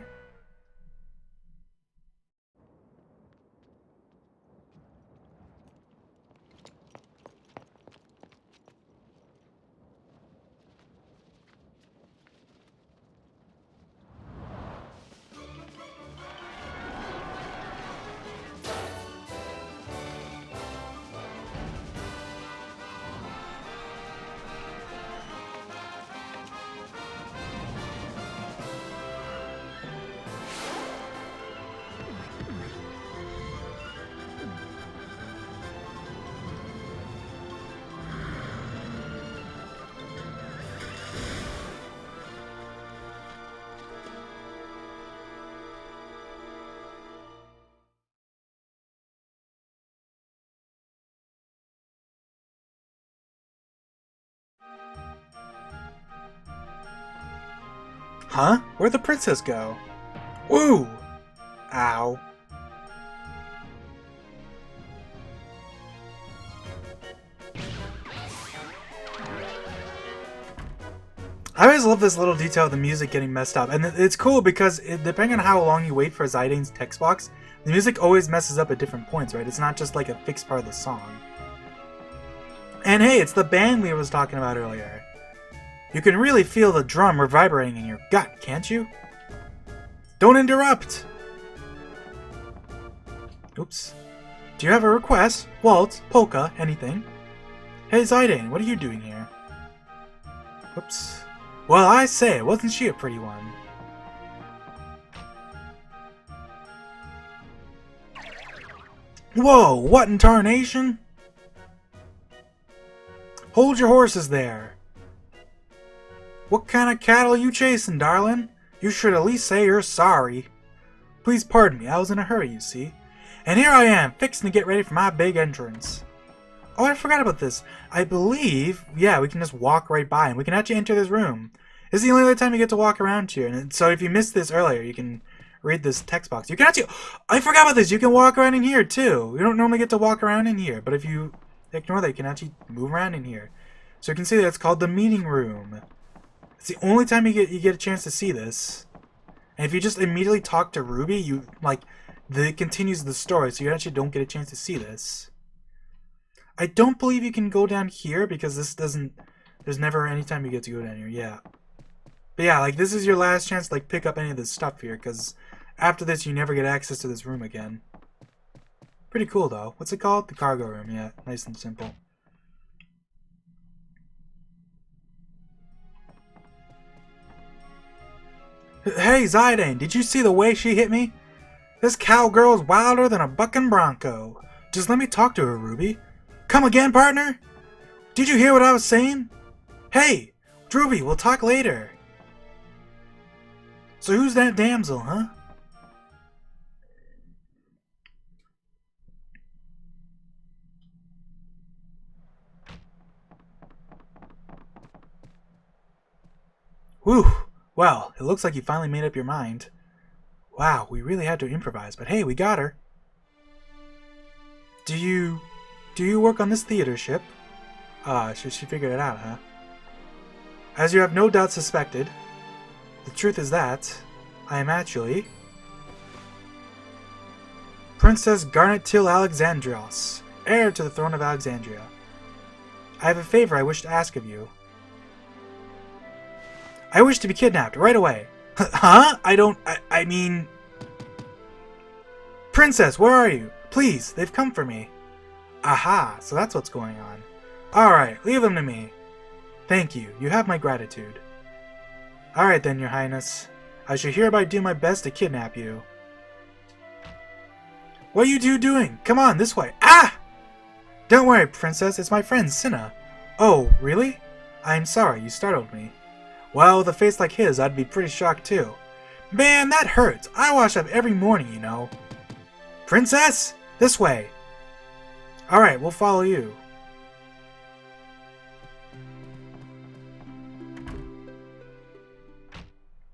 Huh? Where'd the princess go? Woo! Ow. I always love this little detail of the music getting messed up, and it's cool because depending on how long you wait for Zidane's text box, the music always messes up at different points, right? It's not just like a fixed part of the song. And hey, it's the band we was talking about earlier. You can really feel the drum reverberating in your gut, can't you? Don't interrupt! Oops. Do you have a request? Waltz? Polka? Anything? Hey Zidane, what are you doing here? Oops. Well, I say, wasn't she a pretty one? Whoa, what in tarnation? Hold your horses there. What kind of cattle are you chasing, darling? You should at least say you're sorry. Please pardon me, I was in a hurry, you see. And here I am, fixing to get ready for my big entrance. Oh, I forgot about this. I believe, yeah, we can just walk right by and we can actually enter this room. This is the only other time you get to walk around here. And so if you missed this earlier, you can read this text box. You can actually, I forgot about this, you can walk around in here too. You don't normally get to walk around in here, but if you ignore that, you can actually move around in here. So you can see that it's called the meeting room. It's the only time you get a chance to see this. And if you just immediately talk to Ruby, it continues the story, so you actually don't get a chance to see this. I don't believe you can go down here because there's never any time you get to go down here, yeah. But yeah, like this is your last chance to like pick up any of this stuff here because after this you never get access to this room again. Pretty cool though. What's it called? The cargo room, yeah. Nice and simple. Hey Zidane, did you see the way she hit me? This cowgirl's wilder than a bucking bronco. Just let me talk to her, Ruby. Come again, partner? Did you hear what I was saying? Hey, Ruby, we'll talk later. So who's that damsel, huh? Whew. Well, it looks like you finally made up your mind. Wow, we really had to improvise, but hey, we got her. Do you work on this theater ship? She figured it out, huh? As you have no doubt suspected, the truth is that I am actually Princess Garnet Till Alexandrios, heir to the throne of Alexandria. I have a favor I wish to ask of you. I wish to be kidnapped right away. Huh? I mean... Princess, where are you? Please, they've come for me. Aha, so that's what's going on. Alright, leave them to me. Thank you, you have my gratitude. Alright then, your highness. I shall hereby do my best to kidnap you. What are you two doing? Come on, this way. Ah! Don't worry, princess, it's my friend, Cinna. Oh, really? I'm sorry, you startled me. Well, with a face like his, I'd be pretty shocked too. Man, that hurts. I wash up every morning, you know. Princess? This way. Alright, we'll follow you.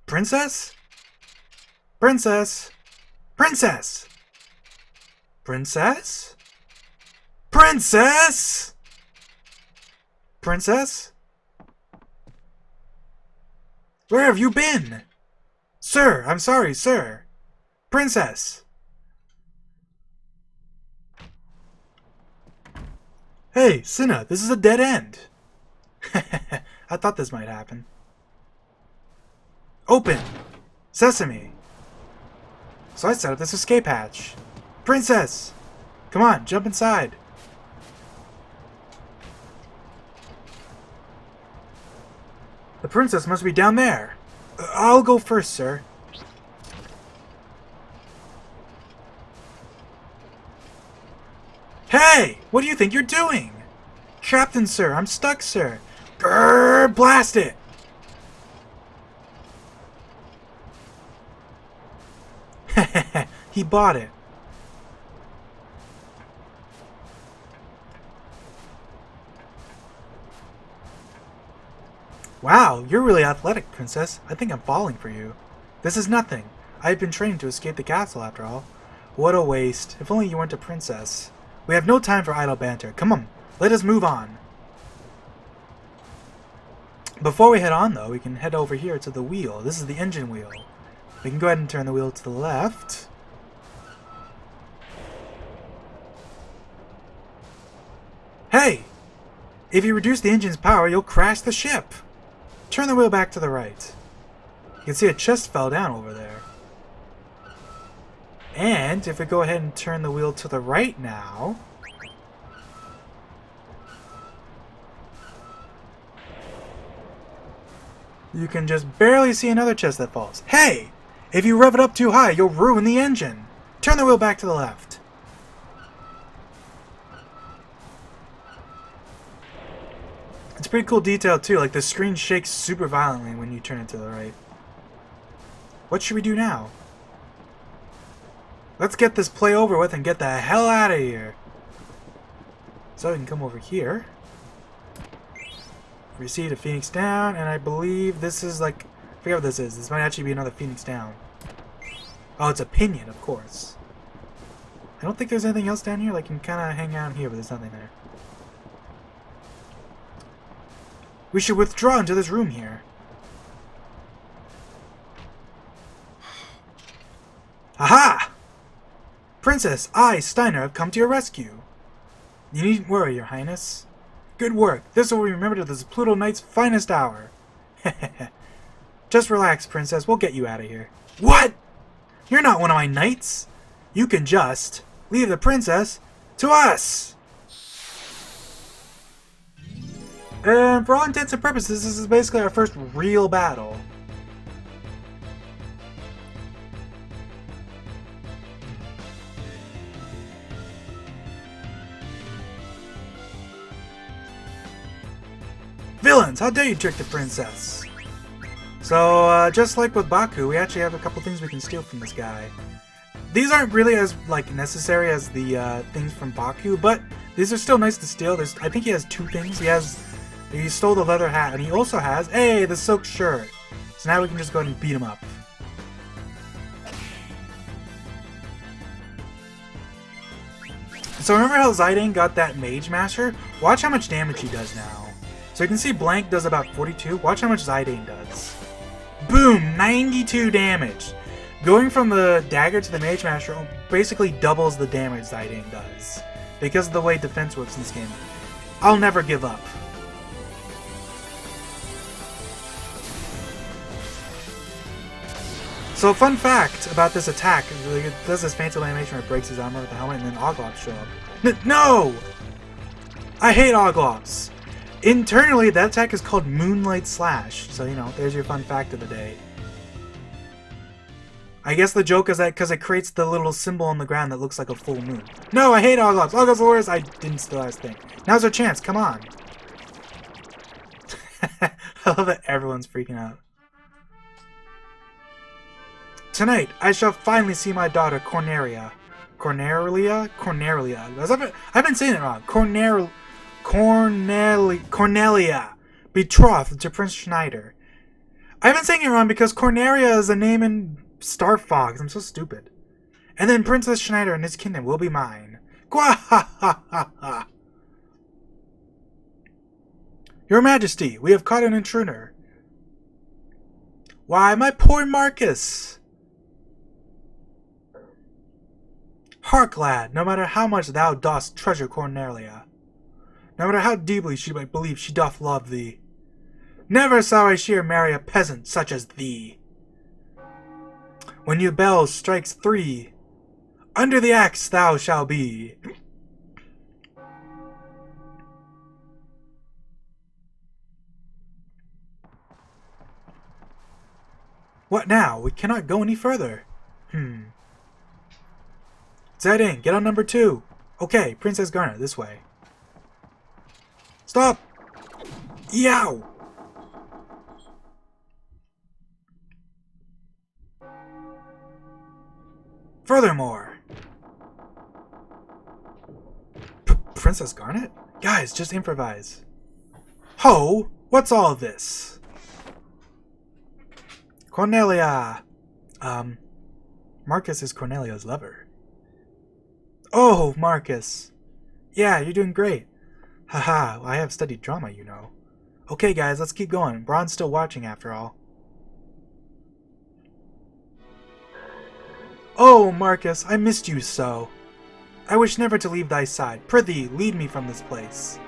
Princess? Princess? Princess? Princess? Princess? Princess? Where have you been? Sir, I'm sorry, sir. Princess. Hey, Cinna, this is a dead end. I thought this might happen. Open! Sesame! So I set up this escape hatch. Princess! Come on, jump inside. The princess must be down there. I'll go first, sir. Hey! What do you think you're doing? Captain, sir, I'm stuck, sir. Grrr, blast it! He bought it. Wow, you're really athletic, Princess. I think I'm falling for you. This is nothing. I've been trained to escape the castle, after all. What a waste. If only you weren't a princess. We have no time for idle banter. Come on, let us move on. Before we head on, though, we can head over here to the wheel. This is the engine wheel. We can go ahead and turn the wheel to the left. Hey! If you reduce the engine's power, you'll crash the ship. Turn the wheel back to the right. You can see a chest fell down over there. And if we go ahead and turn the wheel to the right now... you can just barely see another chest that falls. Hey! If you rev it up too high, you'll ruin the engine. Turn the wheel back to the left. It's a pretty cool detail too, like the screen shakes super violently when you turn it to the right. What should we do now? Let's get this play over with and get the hell out of here. So we can come over here. Receive a Phoenix down, and I believe this is like... I forget what this is. This might actually be another Phoenix down. Oh, it's a pinion, of course. I don't think there's anything else down here. Like, you can kind of hang out here, but there's nothing there. We should withdraw into this room here. Aha! Princess, I, Steiner, have come to your rescue. You needn't worry, Your Highness. Good work. This will be remembered as Pluto Knight's finest hour. Just relax, Princess. We'll get you out of here. What? You're not one of my knights. You can just leave the princess to us. And for all intents and purposes, this is basically our first real battle. Villains, how dare you trick the princess? So, just like with Baku, we actually have a couple things we can steal from this guy. These aren't really as, like, necessary as the, things from Baku, but these are still nice to steal. I think he has two things. He stole the leather hat, and he also has, hey, the silk shirt. So now we can just go ahead and beat him up. So remember how Zidane got that Mage Master? Watch how much damage he does now. So you can see Blank does about 42. Watch how much Zidane does. Boom! 92 damage! Going from the dagger to the Mage Master basically doubles the damage Zidane does. Because of the way defense works in this game. I'll never give up. So fun fact about this attack, it does this fancy animation where it breaks his armor with the helmet and then Oglops show up. No! I hate Oglops! Internally, that attack is called Moonlight Slash. So, you know, there's your fun fact of the day. I guess the joke is that because it creates the little symbol on the ground that looks like a full moon. No, I hate Oglops! Oglops are the worst! I didn't steal his thing. Now's our chance, come on! I love that everyone's freaking out. Tonight, I shall finally see my daughter, Cornelia. Cornelia? I've been saying it wrong. Cornelia, betrothed to Prince Schneider. I've been saying it wrong because Cornelia is a name in Star Fox. I'm so stupid. And then Princess Schneider and his kingdom will be mine. Gwahahaha! Your Majesty, we have caught an intruder. Why, my poor Marcus! Hark, lad, no matter how much thou dost treasure Cornelia, no matter how deeply she might believe she doth love thee, never shall I see her marry a peasant such as thee. When your bell strikes 3, under the axe thou shalt be. What now? We cannot go any further. Zidane, get on number 2. Okay, Princess Garnet, this way. Stop! Yow! Furthermore... Princess Garnet? Guys, just improvise. Ho! What's all this? Cornelia! Marcus is Cornelia's lover. Oh, Marcus! Yeah, you're doing great. Haha, I have studied drama, you know. Okay, guys, let's keep going. Braun's still watching, after all. Oh, Marcus, I missed you so. I wish never to leave thy side. Prithee, lead me from this place.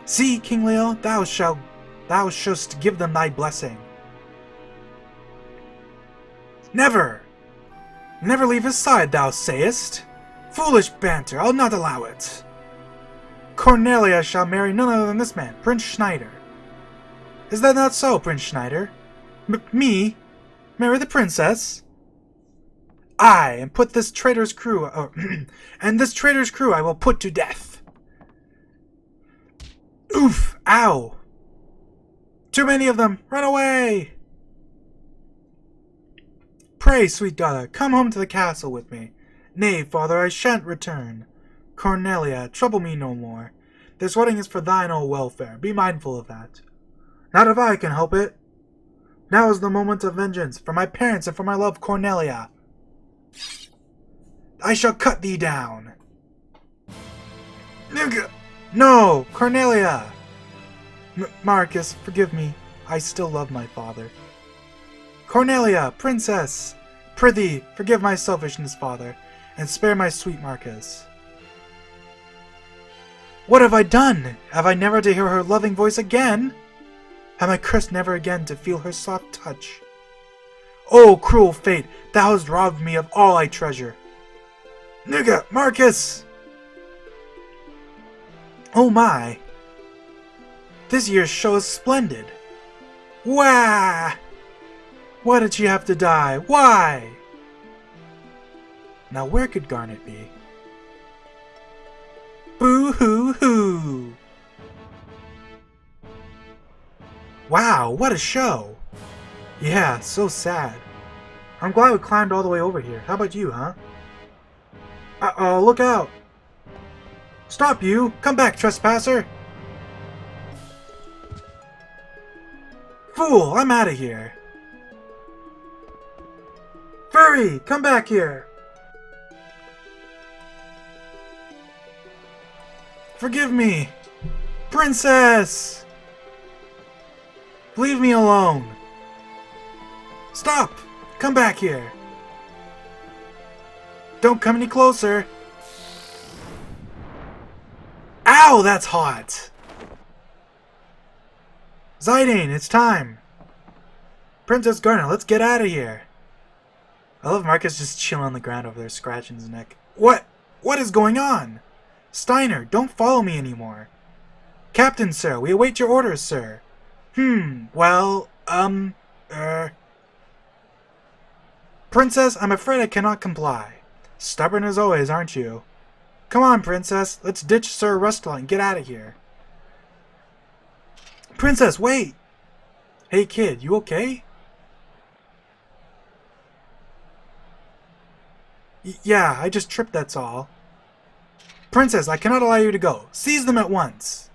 See, King Leo, thou shouldst give them thy blessing. Never! Never leave his side, thou sayest? Foolish banter, I'll not allow it. Cornelia shall marry none other than this man, Prince Schneider. Is that not so, Prince Schneider? Me? Marry the princess? Aye, and put this traitor's crew, and this traitor's crew I will put to death. Oof! Ow! Too many of them! Run away! Pray, sweet daughter, come home to the castle with me. Nay, father, I shan't return. Cornelia, trouble me no more. This wedding is for thine own welfare. Be mindful of that. Not if I can help it. Now is the moment of vengeance, for my parents and for my love, Cornelia. I shall cut thee down. No, Cornelia! Marcus, forgive me. I still love my father. Cornelia, princess! Prithee, forgive my selfishness, father, and spare my sweet Marcus. What have I done? Have I never to hear her loving voice again? Am I cursed never again to feel her soft touch? Oh, cruel fate, thou hast robbed me of all I treasure. Marcus! Oh my! This year's show is splendid. Wah! Why did she have to die? Why? Now where could Garnet be? Boo-hoo-hoo! Wow, what a show! Yeah, so sad. I'm glad we climbed all the way over here. How about you, huh? Uh-oh, look out! Stop you! Come back, trespasser! Fool, I'm out of here! Furry, come back here! Forgive me! Princess! Leave me alone! Stop! Come back here! Don't come any closer! Ow, that's hot! Zidane, it's time! Princess Garnet, let's get out of here! I love Marcus just chilling on the ground over there, scratching his neck. What? What is going on? Steiner, don't follow me anymore. Captain, sir, we await your orders, sir. Well, Princess, I'm afraid I cannot comply. Stubborn as always, aren't you? Come on, Princess, let's ditch Sir Rustler and get out of here. Princess, wait! Hey, kid, you okay? Yeah, I just tripped, that's all. Princess, I cannot allow you to go. Seize them at once.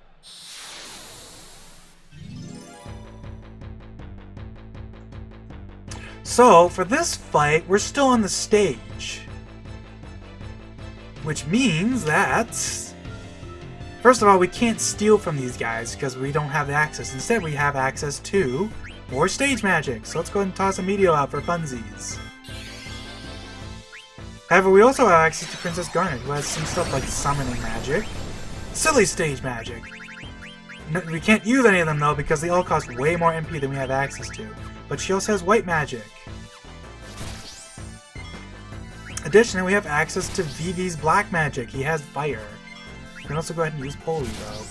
So, for this fight, we're still on the stage. Which means that... First of all, we can't steal from these guys because we don't have the access. Instead, we have access to more stage magic. So let's go ahead and toss a meteor out for funsies. However, we also have access to Princess Garnet, who has some stuff like summoning magic. Silly stage magic. No, we can't use any of them though because they all cost way more MP than we have access to. But she also has white magic. Additionally, we have access to Vivi's black magic. He has fire. We can also go ahead and use Poli though.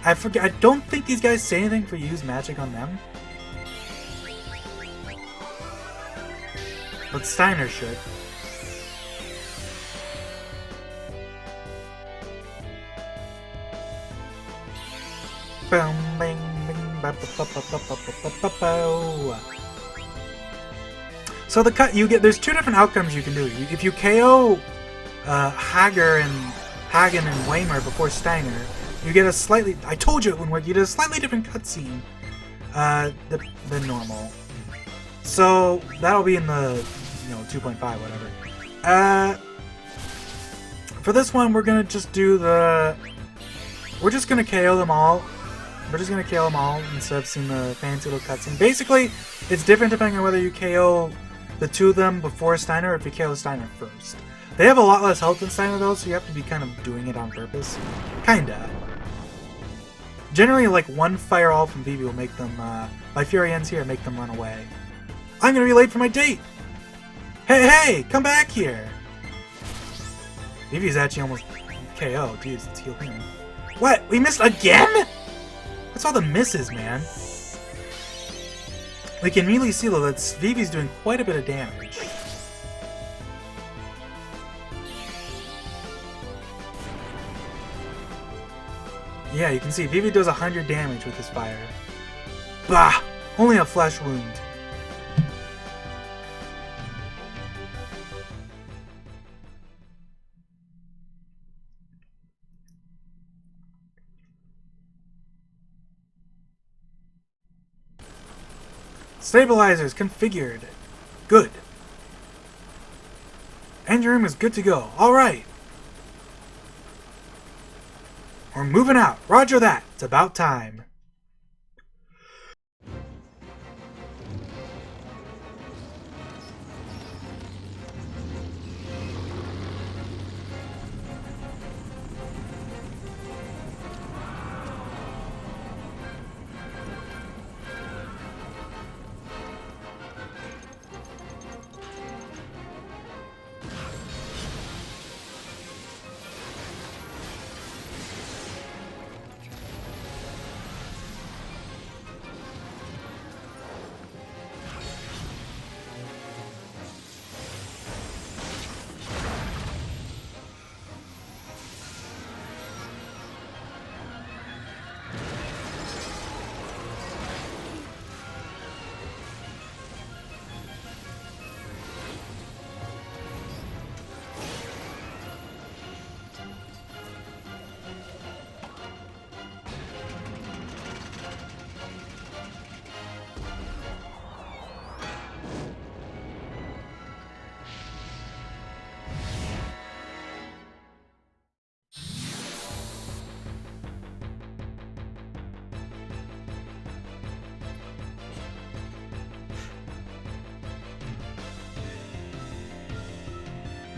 I forget. I don't think these guys say anything for use magic on them. But Steiner should. So there's two different outcomes you can do. If you KO Hagen and Weimer before Steiner, you get a slightly, I told you it wouldn't work, you get a slightly different cutscene than normal. So that'll be in the 2.5 whatever. For this one, we're gonna just do the. We're just gonna KO them all. We're just gonna KO them all instead of seeing the fancy little cutscene. Basically, it's different depending on whether you KO the two of them before Steiner or if you KO Steiner first. They have a lot less health than Steiner though, so you have to be kind of doing it on purpose. Kinda. Generally, like one fire all from Vivi will make them, by Fury ends here, make them run away. I'm gonna be late for my date! Hey, come back here! Vivi's actually almost KO. Jeez, let's heal him. What? We missed again?! What's all the misses, man? We can really see though that Vivi's doing quite a bit of damage. Yeah, you can see Vivi does 100 damage with his fire. Bah! Only a flesh wound. Stabilizers configured. Good. Engine room is good to go. Alright. We're moving out. Roger that. It's about time.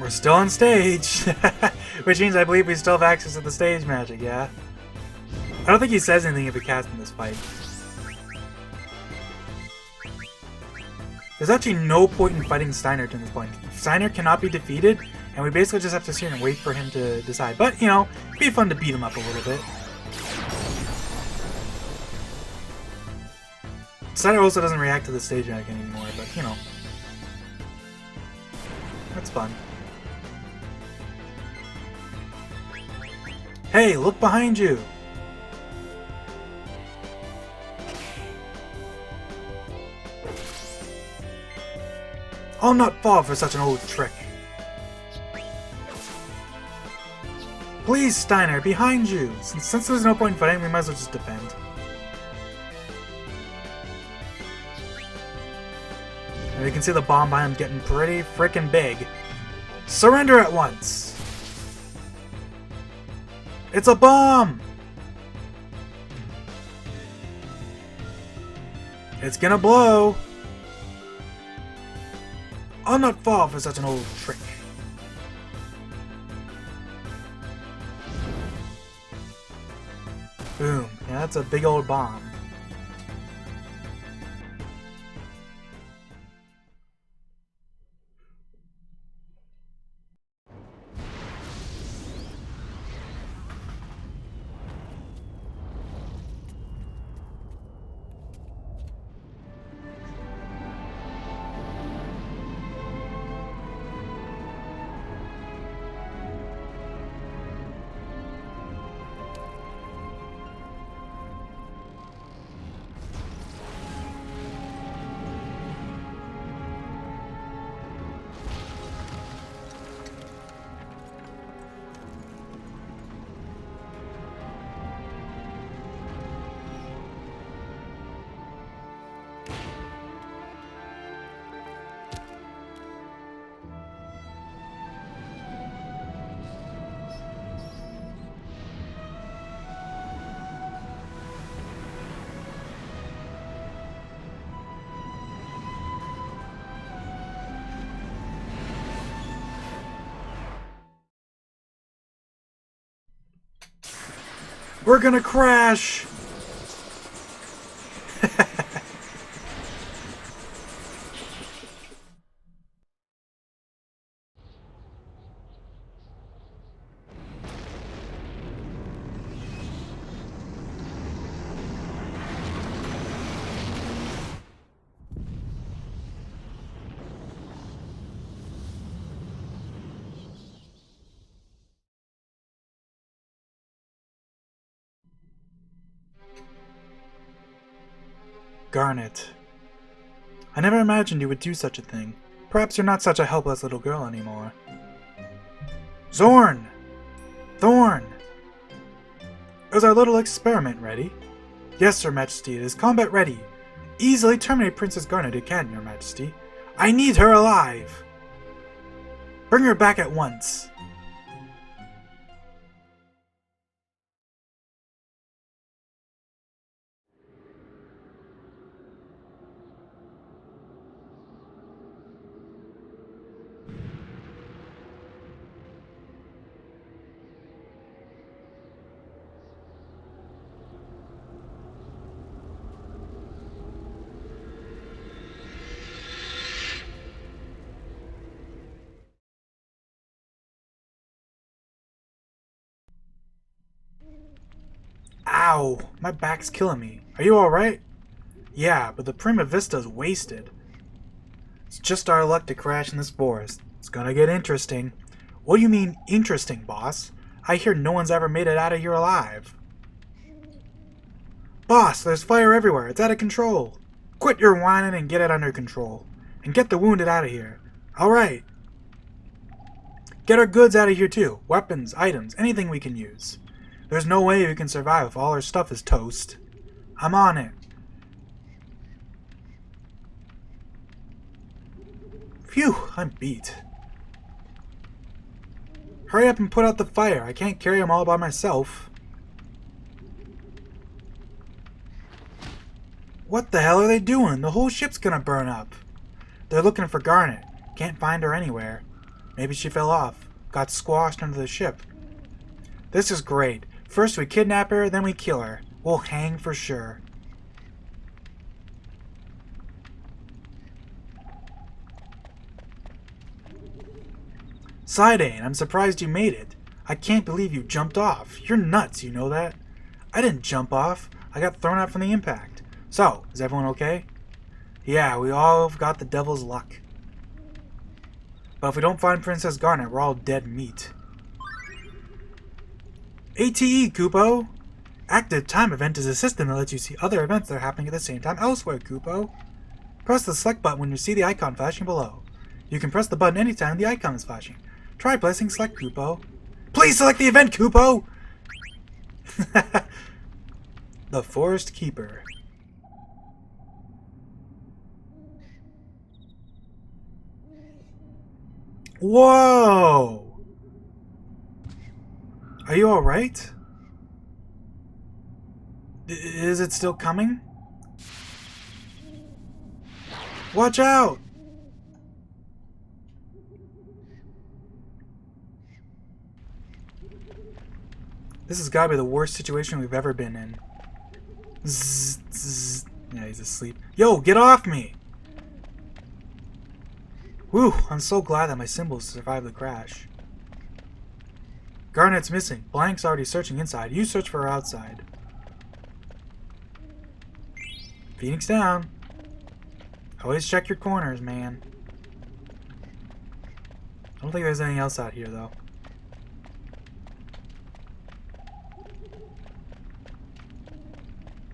We're still on stage, which means I believe we still have access to the stage magic, yeah? I don't think he says anything if he casts in this fight. There's actually no point in fighting Steiner to this point. Steiner cannot be defeated, and we basically just have to sit here and wait for him to decide. But, you know, it'd be fun to beat him up a little bit. Steiner also doesn't react to the stage magic anymore, but, you know. That's fun. Hey, look behind you! I'll not fall for such an old trick. Please, Steiner, behind you! Since there's no point in fighting, we might as well just defend. And we can see the bomb behind him getting pretty frickin' big. Surrender at once! It's a bomb! It's gonna blow! I'll not fall for such an old trick. Boom. Yeah, that's a big old bomb. We're gonna crash! Garnet. I never imagined you would do such a thing. Perhaps you're not such a helpless little girl anymore. Zorn! Thorn! Is our little experiment ready? Yes, Your Majesty, it is combat ready. Easily terminate Princess Garnet if you can, Your Majesty. I need her alive! Bring her back at once. Ow! My back's killing me. Are you alright? Yeah, but the Prima Vista's wasted. It's just our luck to crash in this forest. It's gonna get interesting. What do you mean, interesting, boss? I hear no one's ever made it out of here alive. Boss, there's fire everywhere. It's out of control. Quit your whining and get it under control. And get the wounded out of here. Alright. Get our goods out of here too. Weapons, items, anything we can use. There's no way we can survive if all our stuff is toast. I'm on it. Phew, I'm beat. Hurry up and put out the fire. I can't carry them all by myself. What the hell are they doing? The whole ship's gonna burn up. They're looking for Garnet. Can't find her anywhere. Maybe she fell off. Got squashed under the ship. This is great. First we kidnap her, then we kill her. We'll hang for sure. Sidane, I'm surprised you made it. I can't believe you jumped off. You're nuts, you know that? I didn't jump off. I got thrown out from the impact. So, is everyone okay? Yeah, we all have got the devil's luck. But if we don't find Princess Garnet, we're all dead meat. ATE, Kupo! Active Time Event is a system that lets you see other events that are happening at the same time elsewhere, Kupo. Press the select button when you see the icon flashing below. You can press the button anytime the icon is flashing. Try pressing select, Kupo. Please select the event, Kupo! The Forest Keeper. Whoa! Are you alright? Is it still coming? Watch out! This has got to be the worst situation we've ever been in. Zzz, zzz. Yeah, he's asleep. Yo, get off me! Whew, I'm so glad that my symbols survived the crash. Garnet's missing. Blank's already searching inside. You search for her outside. Phoenix down. Always check your corners, man. I don't think there's anything else out here, though.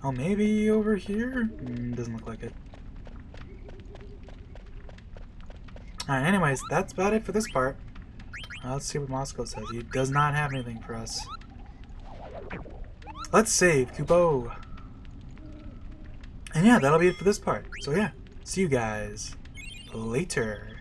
Oh, maybe over here? Doesn't look like it. Alright, anyways, that's about it for this part. Let's see what Moscow says. He does not have anything for us. Let's save, Kupo. And yeah, that'll be it for this part. So yeah, see you guys later.